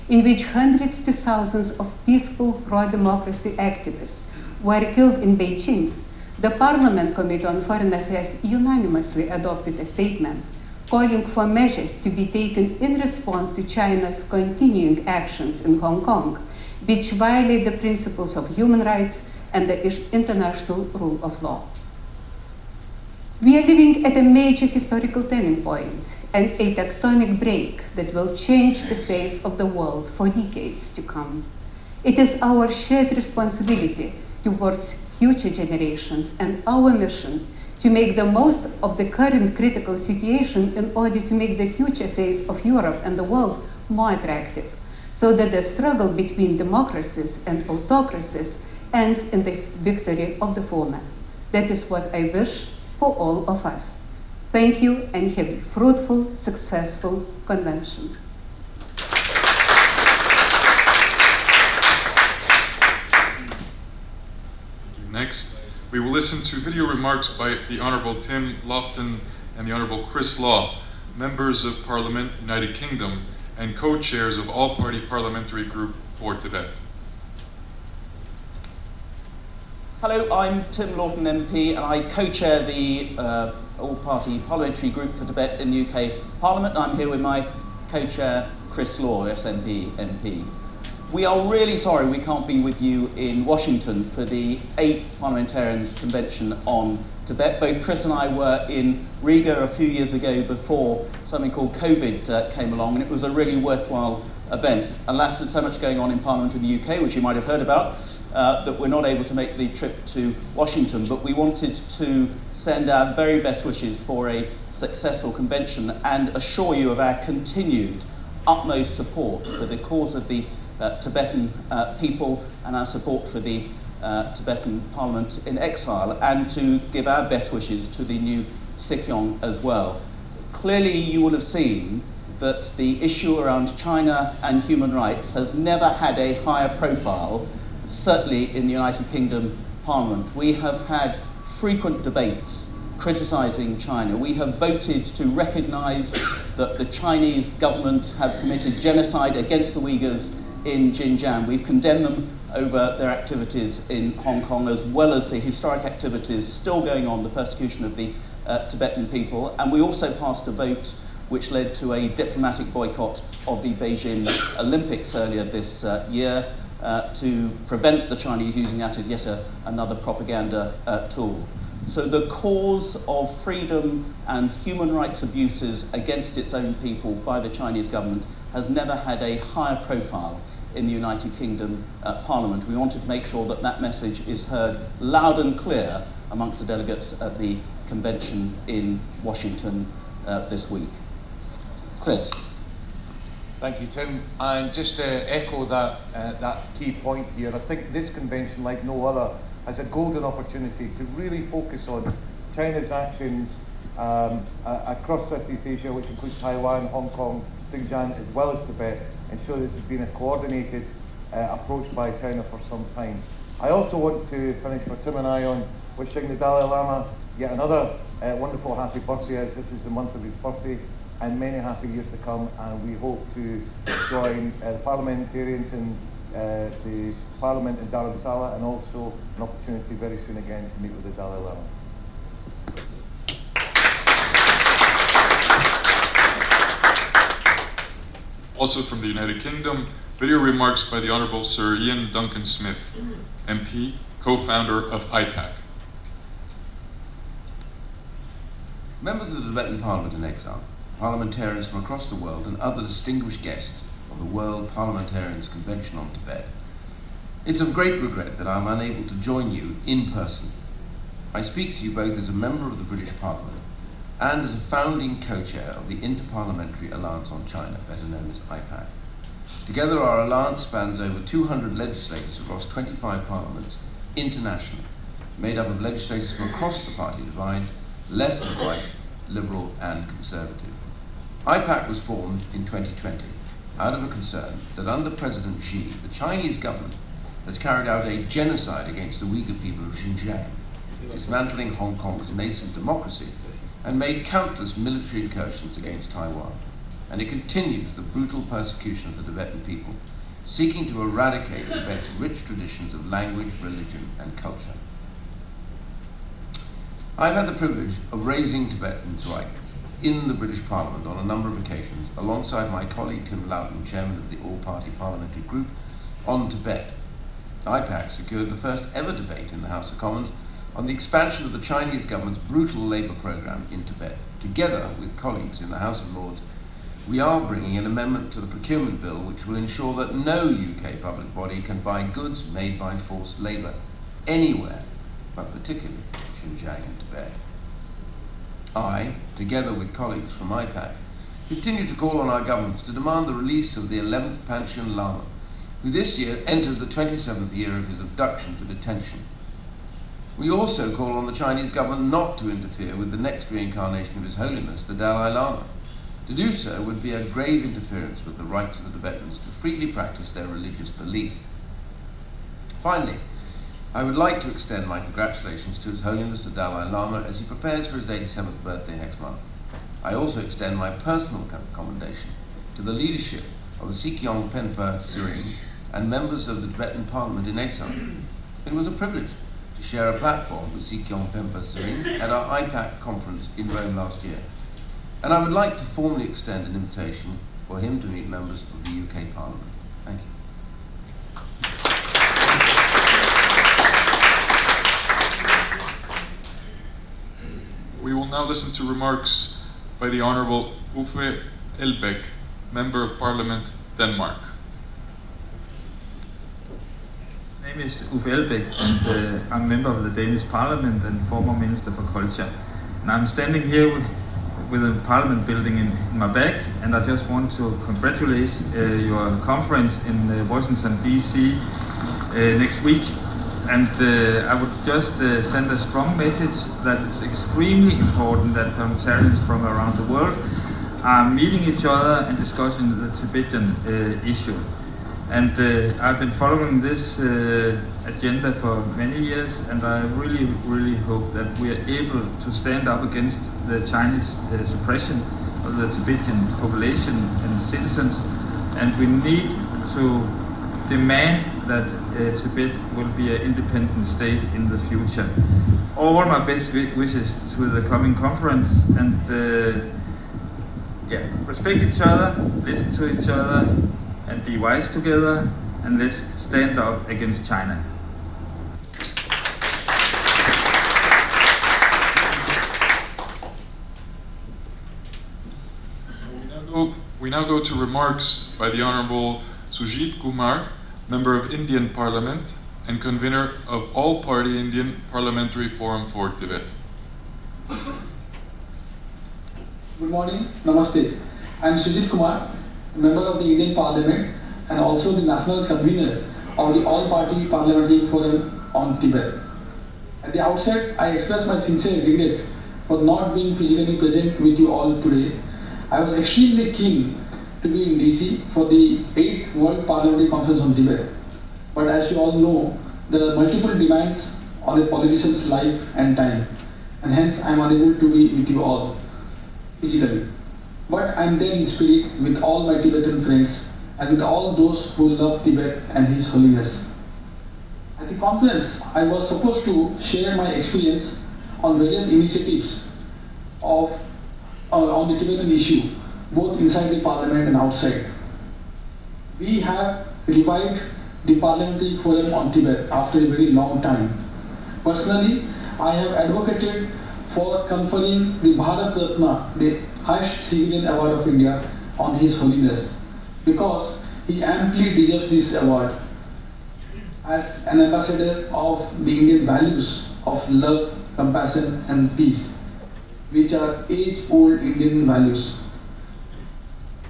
in which hundreds to thousands of peaceful pro-democracy activists were killed in Beijing, the Parliament Committee on Foreign Affairs unanimously adopted a statement calling for measures to be taken in response to China's continuing actions in Hong Kong, which violate the principles of human rights and the international rule of law. We are living at a major historical turning point and a tectonic break that will change the face of the world for decades to come. It is our shared responsibility towards future generations and our mission to make the most of the current critical situation in order to make the future face of Europe and the world more attractive, so that the struggle between democracies and autocracies ends in the victory of the former. That is what I wish for all of us. Thank you and have a fruitful, successful convention. Next, we will listen to video remarks by the Honorable Tim Lofton and the Honorable Chris Law, members of Parliament, United Kingdom, and co-chairs of All-Party Parliamentary Group for Tibet. Hello, I'm Tim Lawton MP and I co-chair the All-Party Parliamentary Group for Tibet in the UK Parliament. I'm here with my co-chair Chris Law, SNP MP. We are really sorry we can't be with you in Washington for the 8th Parliamentarians Convention on Tibet. Both Chris and I were in Riga a few years ago before something called COVID came along, and it was a really worthwhile event. Alas, there's so much going on in Parliament in the UK, which you might have heard about, that we're not able to make the trip to Washington, but we wanted to send our very best wishes for a successful convention and assure you of our continued utmost support for the cause of the Tibetan people and our support for the Tibetan Parliament in exile, and to give our best wishes to the new Sikyong as well. Clearly you will have seen that the issue around China and human rights has never had a higher profile, certainly in the United Kingdom Parliament. We have had frequent debates criticising China. We have voted to recognise that the Chinese government have committed genocide against the Uyghurs in Xinjiang. We've condemned them over their activities in Hong Kong, as well as the historic activities still going on, the persecution of the Tibetan people. And we also passed a vote which led to a diplomatic boycott of the Beijing Olympics earlier this year, to prevent the Chinese using that as yet another propaganda tool. So the cause of freedom and human rights abuses against its own people by the Chinese government has never had a higher profile in the United Kingdom Parliament. We wanted to make sure that that message is heard loud and clear amongst the delegates at the convention in Washington this week. Chris. Thank you, Tim. And just to echo that key point here, I think this convention, like no other, has a golden opportunity to really focus on China's actions across Southeast Asia, which includes Taiwan, Hong Kong, Xinjiang, as well as Tibet, and show this has been a coordinated approach by China for some time. I also want to finish for Tim and I on wishing the Dalai Lama yet another wonderful happy birthday, as this is the month of his birthday, and many happy years to come. And we hope to join the parliamentarians in the Parliament in Dharamsala, and also an opportunity very soon again to meet with the Dalai Lama. Also from the United Kingdom, video remarks by the Honourable Sir Ian Duncan Smith, MP, co-founder of IPAC. Members of the Tibetan Parliament in exile, parliamentarians from across the world, and other distinguished guests of the World Parliamentarians Convention on Tibet, it's of great regret that I'm unable to join you in person. I speak to you both as a member of the British Parliament and as a founding co-chair of the Inter-Parliamentary Alliance on China, better known as IPAC. Together, our alliance spans over 200 legislators across 25 parliaments internationally, made up of legislators from across the party divides, left and right, liberal and conservative. IPAC was formed in 2020 out of a concern that under President Xi, the Chinese government has carried out a genocide against the Uyghur people of Xinjiang, dismantling Hong Kong's nascent democracy, and made countless military incursions against Taiwan. And it continues the brutal persecution of the Tibetan people, seeking to eradicate Tibet's rich traditions of language, religion, and culture. I've had the privilege of raising Tibetans' rights in the British Parliament on a number of occasions, alongside my colleague Tim Loughton, chairman of the All-Party Parliamentary Group on Tibet. IPAC secured the first ever debate in the House of Commons on the expansion of the Chinese government's brutal labour programme in Tibet. Together with colleagues in the House of Lords, we are bringing an amendment to the procurement bill which will ensure that no UK public body can buy goods made by forced labour anywhere, but particularly Xinjiang and Tibet. I, together with colleagues from IPAC, continue to call on our governments to demand the release of the 11th Panchen Lama, who this year enters the 27th year of his abduction for detention. We also call on the Chinese government not to interfere with the next reincarnation of His Holiness, the Dalai Lama. To do so would be a grave interference with the rights of the Tibetans to freely practice their religious belief. Finally, I would like to extend my congratulations to His Holiness the Dalai Lama as he prepares for his 87th birthday next month. I also extend my personal commendation to the leadership of the Sikyong Penpa Siring and members of the Tibetan Parliament in exile. It was a privilege to share a platform with Sikyong Penpa Siring at our IPAC conference in Rome last year. And I would like to formally extend an invitation for him to meet members of the UK Parliament. Thank you. We will now listen to remarks by the Honourable Uffe Elbæk, Member of Parliament, Denmark. My name is Uffe Elbæk, and I'm a member of the Danish Parliament and former Minister for Culture. And I'm standing here with the Parliament building in my back, and I just want to congratulate your conference in Washington, D.C. Next week. And I would just send a strong message that it's extremely important that parliamentarians from around the world are meeting each other and discussing the Tibetan issue. And I've been following this agenda for many years, and I really, really hope that we are able to stand up against the Chinese suppression of the Tibetan population and citizens, and we need to demand that Tibet will be an independent state in the future. All my best wishes to the coming conference, and respect each other, listen to each other, and be wise together, and let's stand up against China. We now go to remarks by the Honourable Sujit Kumar, Member of Indian Parliament and convener of All-Party Indian Parliamentary Forum for Tibet. Good morning, Namaste. I am Sujit Kumar, member of the Indian Parliament, and also the national convener of the All-Party Parliamentary Forum on Tibet. At the outset, I express my sincere regret for not being physically present with you all today. I was extremely keen to be in DC for the 8th World Parliamentary Conference on Tibet. But as you all know, there are multiple demands on a politician's life and time, and hence I am unable to be with you all physically. But I am there in spirit with all my Tibetan friends and with all those who love Tibet and His Holiness. At the conference, I was supposed to share my experience on various initiatives on the Tibetan issue, both inside the Parliament and outside. We have revived the Parliamentary Forum on Tibet after a very long time. Personally, I have advocated for conferring the Bharat Ratna, the highest civilian award of India, on His Holiness, because he amply deserves this award as an ambassador of the Indian values of love, compassion and peace, which are age-old Indian values.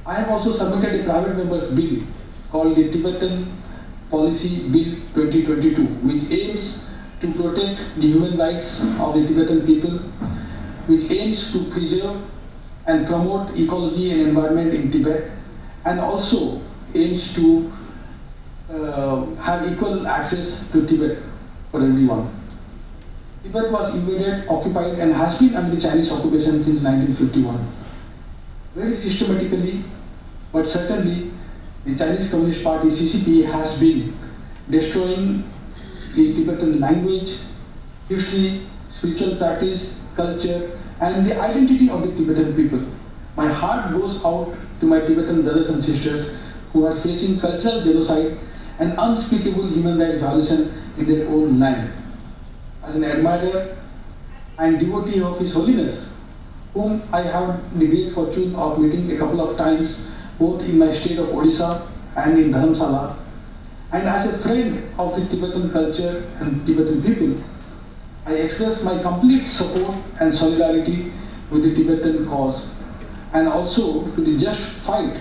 I have also submitted a private member's bill called the Tibetan Policy Bid 2022, which aims to protect the human rights of the Tibetan people, which aims to preserve and promote ecology and environment in Tibet, and also aims to have equal access to Tibet for everyone. Tibet was invaded, occupied, and has been under the Chinese occupation since 1951. Very systematically, but certainly, the Chinese Communist Party (CCP) has been destroying the Tibetan language, history, spiritual practice, culture, and the identity of the Tibetan people. My heart goes out to my Tibetan brothers and sisters who are facing cultural genocide and unspeakable human rights violation in their own land. As an admirer and devotee of His Holiness, whom I have the great fortune of meeting a couple of times, both in my state of Odisha and in Dharamsala, and as a friend of the Tibetan culture and Tibetan people, I express my complete support and solidarity with the Tibetan cause, and also to the just fight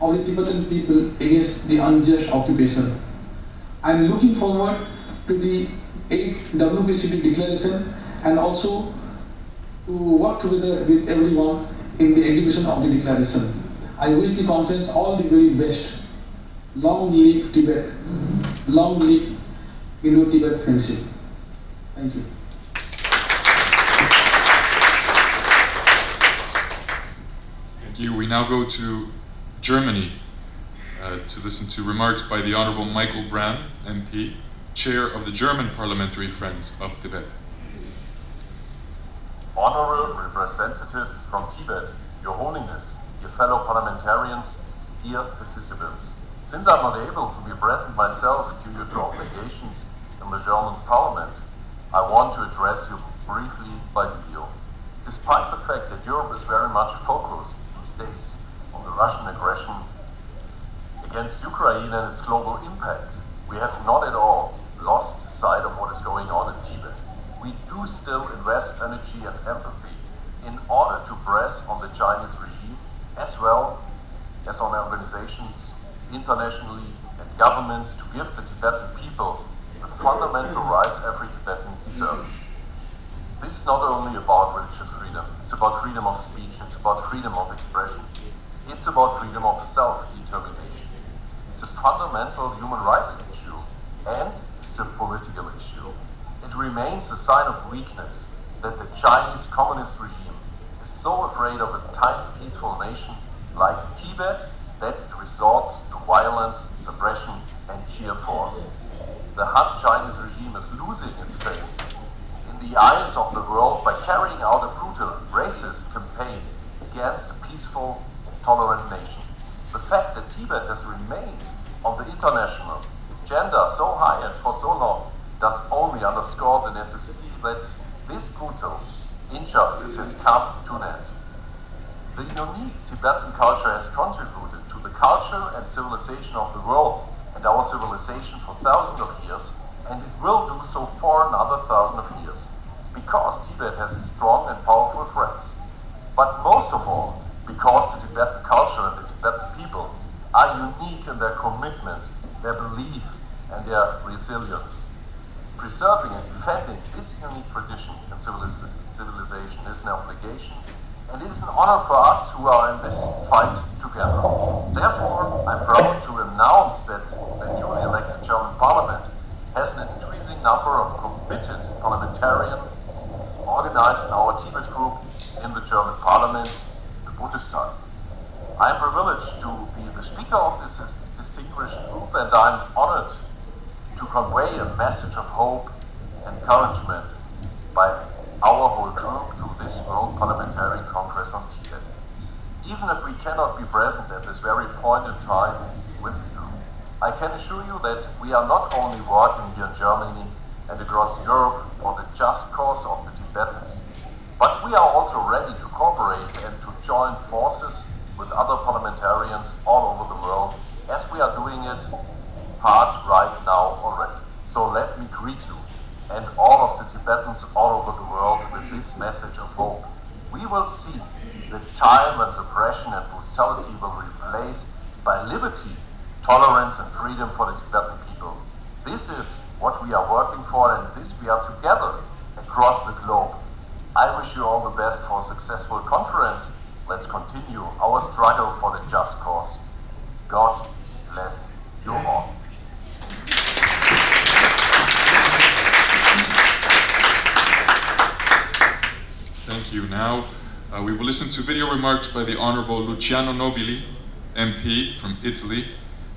of the Tibetan people against the unjust occupation. I am looking forward to the 8th WPCT declaration and also to work together with everyone in the execution of the declaration. I wish the conference all the very best. Long live Tibet. Long live Indo-Tibet friendship. Thank you. Thank you. We now go to Germany to listen to remarks by the Honorable Michael Brand, MP, Chair of the German Parliamentary Friends of Tibet. Honorable representatives from Tibet, Your Holiness, dear fellow parliamentarians, dear participants. Since I'm not able to be present myself due to obligations in the German Parliament, I want to address you briefly by video. Despite the fact that Europe is very much focused these days on the Russian aggression against Ukraine and its global impact, we have not at all lost sight of what is going on in Tibet. We do still invest energy and empathy in order to press on the Chinese regime as well as on organizations internationally and governments to give the Tibetan people the fundamental rights every Tibetan deserves. This is not only about religious freedom, it's about freedom of speech, it's about freedom of expression, it's about freedom of self-determination. It's a fundamental human rights issue and it's a political issue. It remains a sign of weakness that the Chinese communist regime is so afraid of a tiny peaceful nation like Tibet that it resorts to violence, suppression and sheer force. The Han Chinese regime is losing its face in the eyes of the world by carrying out a brutal, racist campaign against a peaceful, tolerant nation. The fact that Tibet has remained on the international agenda so high and for so long does only underscore the necessity that this brutal injustice has come to an end. The unique Tibetan culture has contributed to the culture and civilization of the world and our civilization for thousands of years, and it will do so for another 1,000 of years, because Tibet has strong and powerful friends. But most of all, because the Tibetan culture and the Tibetan people are unique in their commitment, their belief, and their resilience. Preserving and defending this unique tradition and civilization is an obligation, and it is an honor for us who are in this fight together. Therefore, I'm proud to announce that the newly elected German parliament has an increasing number of committed parliamentarians organized in our Tibet group in the German parliament, the Bundestag. I'm privileged to be the speaker of this distinguished group, and I'm honored to convey a message of hope and encouragement by our whole group to this World Parliamentarian Congress on Tibet. Even if we cannot be present at this very point in time with you, I can assure you that we are not only working here in Germany and across Europe for the just cause of the Tibetans, but we are also ready to cooperate and to join forces with other parliamentarians all over the world, as we are doing it hard right now already. So let me greet you and all of the Tibetans all over the world with this message of hope. We will see the time when suppression and brutality will be replaced by liberty, tolerance and freedom for the Tibetan people. This is what we are working for, and this we are together across the globe. I wish you all the best for a successful conference. Let's continue our struggle for the just cause. God bless you all. Thank you. Now we will listen to video remarks by the Honorable Luciano Nobili, MP from Italy,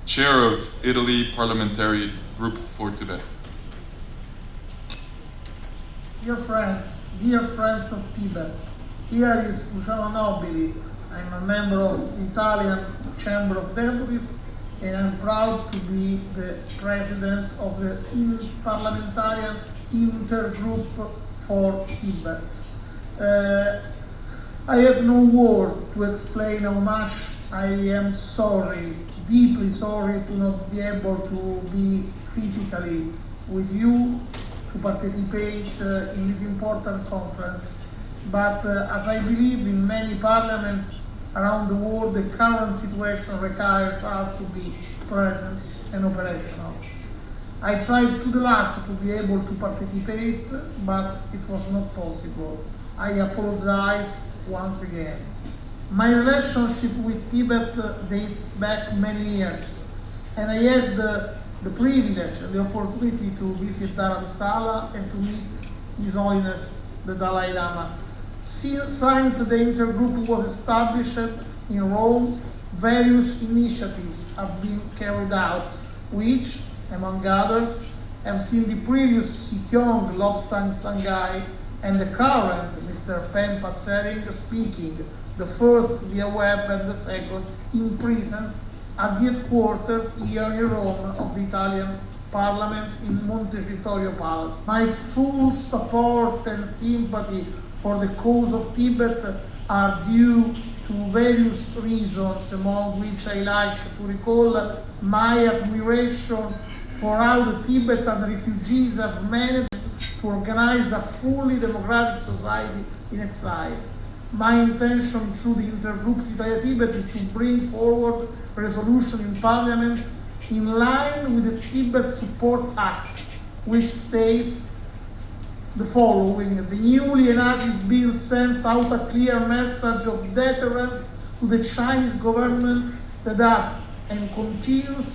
Chair of Italy Parliamentary Group for Tibet. Dear friends of Tibet, here is Luciano Nobili. I'm a member of the Italian Chamber of Deputies, and I'm proud to be the president of the Parliamentarian Intergroup for Tibet. I have no word to explain how much I am sorry, deeply sorry to not be able to be physically with you to participate in this important conference. But as I believe in many parliaments around the world, the current situation requires us to be present and operational. I tried to the last to be able to participate, but it was not possible. I apologize once again. My relationship with Tibet dates back many years, and I had the privilege and the opportunity to visit Dharamsala and to meet His Holiness the Dalai Lama. Since the intergroup was established in Rome, various initiatives have been carried out, which, among others, have seen the previous Sikyong Lobsang Sangai and the current Mr. Pempa Tsering speaking, the first via web and the second in prisons at the headquarters here in Rome of the Italian Parliament in Monte Vittorio Palace. My full support and sympathy for the cause of Tibet are due to various reasons, among which I like to recall my admiration for how the Tibetan refugees have managed to organize a fully democratic society in exile. My intention through the intergroup Tibettv is to bring forward a resolution in Parliament in line with the Tibet Support Act, which states the following: the newly enacted bill sends out a clear message of deterrence to the Chinese government that does and continues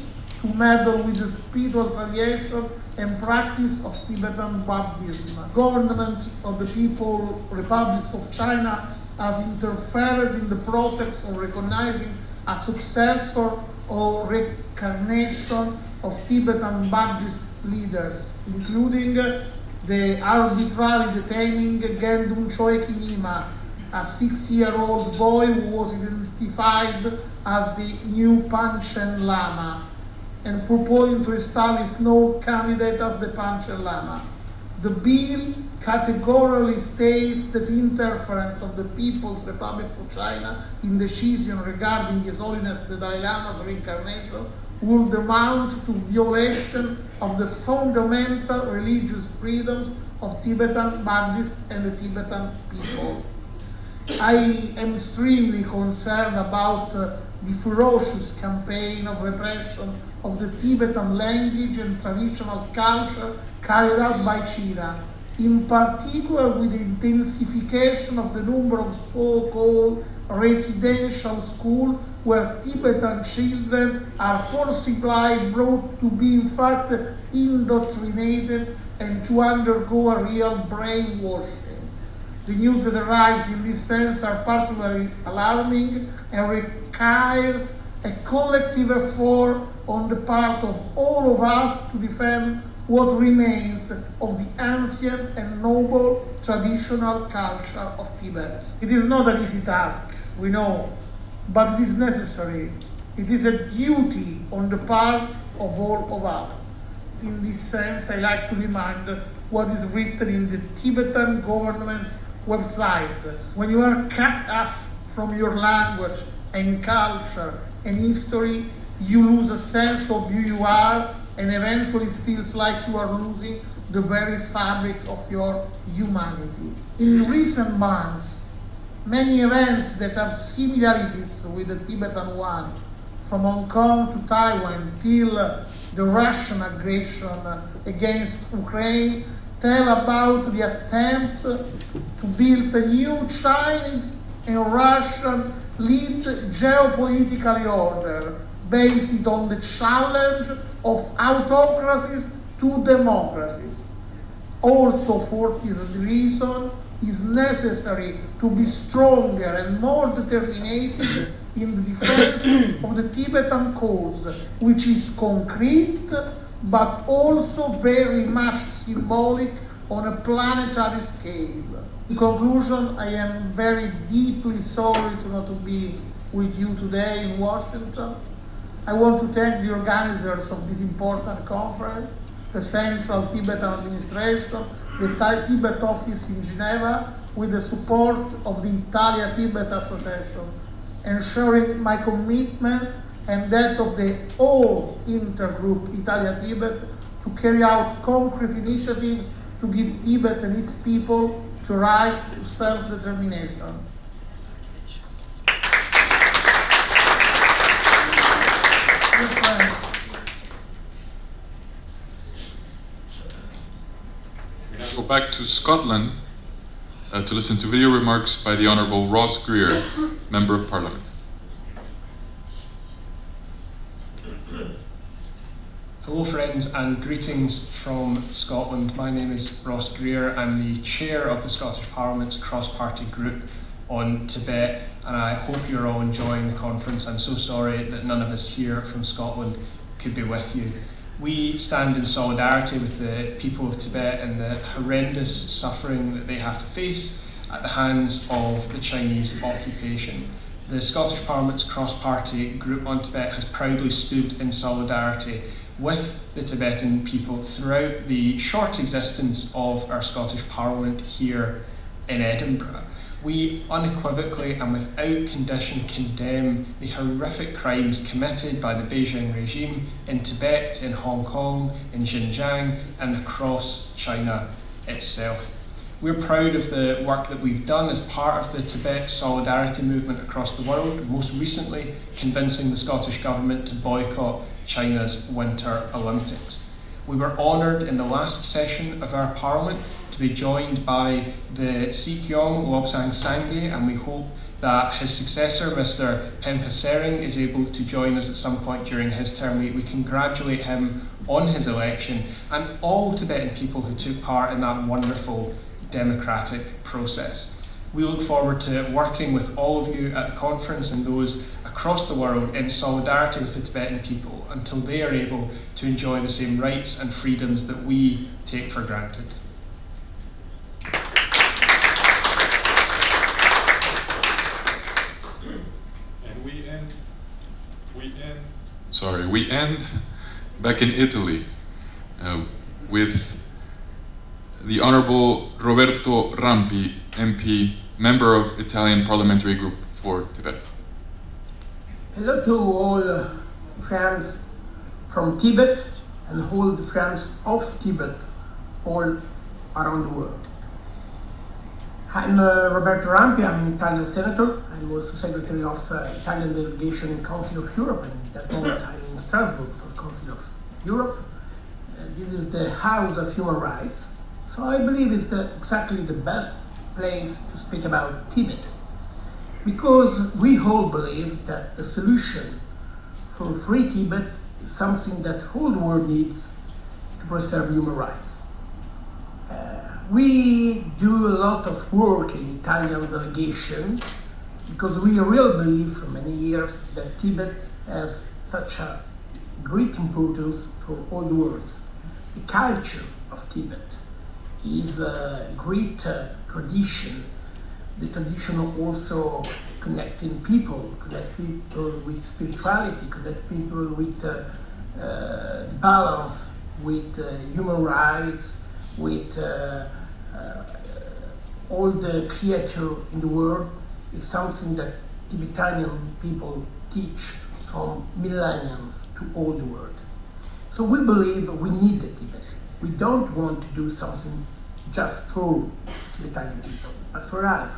to meddle with the spiritual tradition and practice of Tibetan Buddhism. The government of the People's Republic of China has interfered in the process of recognizing a successor or reincarnation of Tibetan Buddhist leaders, including the arbitrarily detaining Gendun Choeki Nyima, a 6-year-old boy who was identified as the new Panchen Lama, and proposing to establish no candidate as the Panchen Lama. The bill categorically states that interference of the People's Republic of China in decision regarding His Holiness the Dalai Lama's reincarnation would amount to violation of the fundamental religious freedoms of Tibetan Buddhists and the Tibetan people. I am extremely concerned about the ferocious campaign of repression of the Tibetan language and traditional culture carried out by China, in particular with the intensification of the number of so-called residential schools where Tibetan children are forcibly brought to be in fact indoctrinated and to undergo a real brainwashing. The news that arrives in this sense are particularly alarming and requires a collective effort on the part of all of us to defend what remains of the ancient and noble traditional culture of Tibet. It is not an easy task, we know, but it is necessary. It is a duty on the part of all of us. In this sense, I like to remind what is written in the Tibetan government website. When you are cut off from your language and culture and history, you lose a sense of who you are, and eventually it feels like you are losing the very fabric of your humanity. In recent months, many events that have similarities with the Tibetan one, from Hong Kong to Taiwan till the Russian aggression against Ukraine, tell about the attempt to build a new Chinese and Russian-led geopolitical order based on the challenge of autocracies to democracies. Also, for this reason, it is necessary to be stronger and more determined in the defense of the Tibetan cause, which is concrete but also very much symbolic on a planetary scale. In conclusion, I am very deeply sorry to not be with you today in Washington. I want to thank the organizers of this important conference, the Central Tibetan Administration, the Tibet office in Geneva, with the support of the Italia-Tibet Association, ensuring my commitment and that of the whole intergroup Italia-Tibet to carry out concrete initiatives to give Tibet and its people the right to self-determination. We now go back to Scotland to listen to video remarks by the Honourable Ross Greer, Member of Parliament. Hello friends and greetings from Scotland. My name is Ross Greer. I'm the chair of the Scottish Parliament's cross-party group on Tibet, and I hope you're all enjoying the conference. I'm so sorry that none of us here from Scotland could be with you. We stand in solidarity with the people of Tibet and the horrendous suffering that they have to face at the hands of the Chinese occupation. The Scottish Parliament's cross-party group on Tibet has proudly stood in solidarity with the Tibetan people throughout the short existence of our Scottish Parliament here in Edinburgh. We unequivocally and without condition condemn the horrific crimes committed by the Beijing regime in Tibet, in Hong Kong, in Xinjiang, and across China itself. We're proud of the work that we've done as part of the Tibet solidarity movement across the world, most recently convincing the Scottish Government to boycott China's Winter Olympics. We were honoured in the last session of our Parliament to be joined by the Sikyong Lobsang Sangye, and we hope that his successor, Mr. Penpa Sering, is able to join us at some point during his term. We congratulate him on his election and all Tibetan people who took part in that wonderful democratic process. We look forward to working with all of you at the conference and those across the world in solidarity with the Tibetan people until they are able to enjoy the same rights and freedoms that we take for granted. And we end back in Italy with the Honourable Roberto Rampi, MP, member of Italian Parliamentary Group for Tibet. Hello to all friends from Tibet and all the friends of Tibet all around the world. I'm Roberto Rampi, I'm an Italian senator. I'm also secretary of Italian delegation in Council of Europe, and at that moment I'm in Strasbourg for Council of Europe. This is the House of Human Rights. So I believe it's exactly the best place to speak about Tibet, because we all believe that the solution for free Tibet is something that all the world needs to preserve human rights. We do a lot of work in Italian delegation because we really believe for many years that Tibet has such a great importance for all the world. The culture of Tibet is a great tradition. The tradition of also connecting people, connect people with spirituality, connect people with balance, with human rights, with all the creatures in the world, is something that Tibetan people teach from millenniums to all the world. So we believe we need the Tibet. We don't want to do something just for Tibetan people, but for us,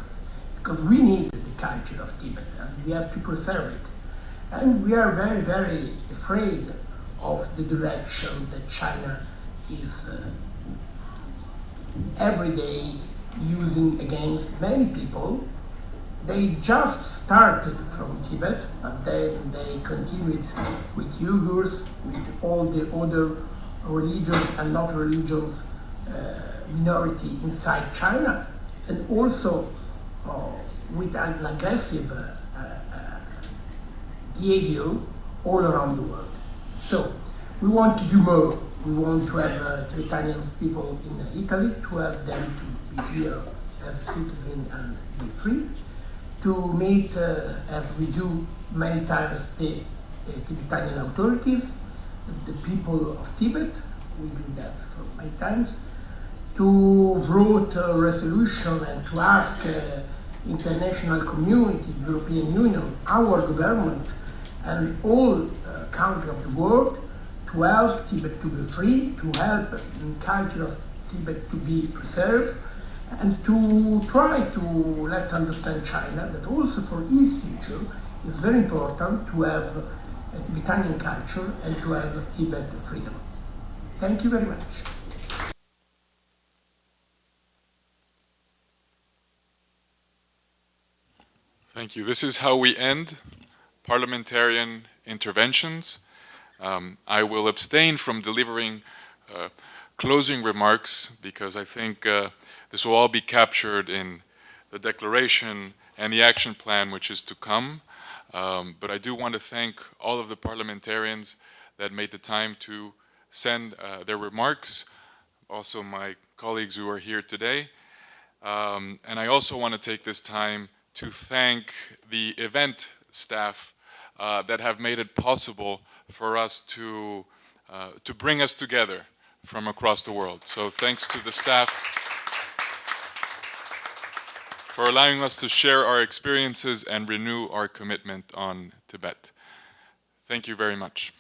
because we need the culture of Tibet and we have to preserve it. And we are very, very afraid of the direction that China is every day using against many people. They just started from Tibet, but then they continued with Uyghurs, with all the other religious and not religious minority inside China, and also with an aggressive behavior all around the world. So we want to do more. We want to have Tibetan people in Italy, to have them to be here as citizens and be free, to meet, as we do many times, the Tibetan authorities, the people of Tibet. We do that for many times, to vote a resolution and to ask international community, European Union, our government, and all countries of the world to help Tibet to be free, to help the culture of Tibet to be preserved, and to try to let understand China that also for its future it's very important to have a Tibetan culture and to have Tibet freedom. Thank you very much. Thank you. This is how we end parliamentarian interventions. I will abstain from delivering closing remarks because I think this will all be captured in the declaration and the action plan which is to come. But I do want to thank all of the parliamentarians that made the time to send their remarks, also my colleagues who are here today. And I also want to take this time to thank the event staff that have made it possible for us to bring us together from across the world. So thanks to the staff for allowing us to share our experiences and renew our commitment on Tibet. Thank you very much.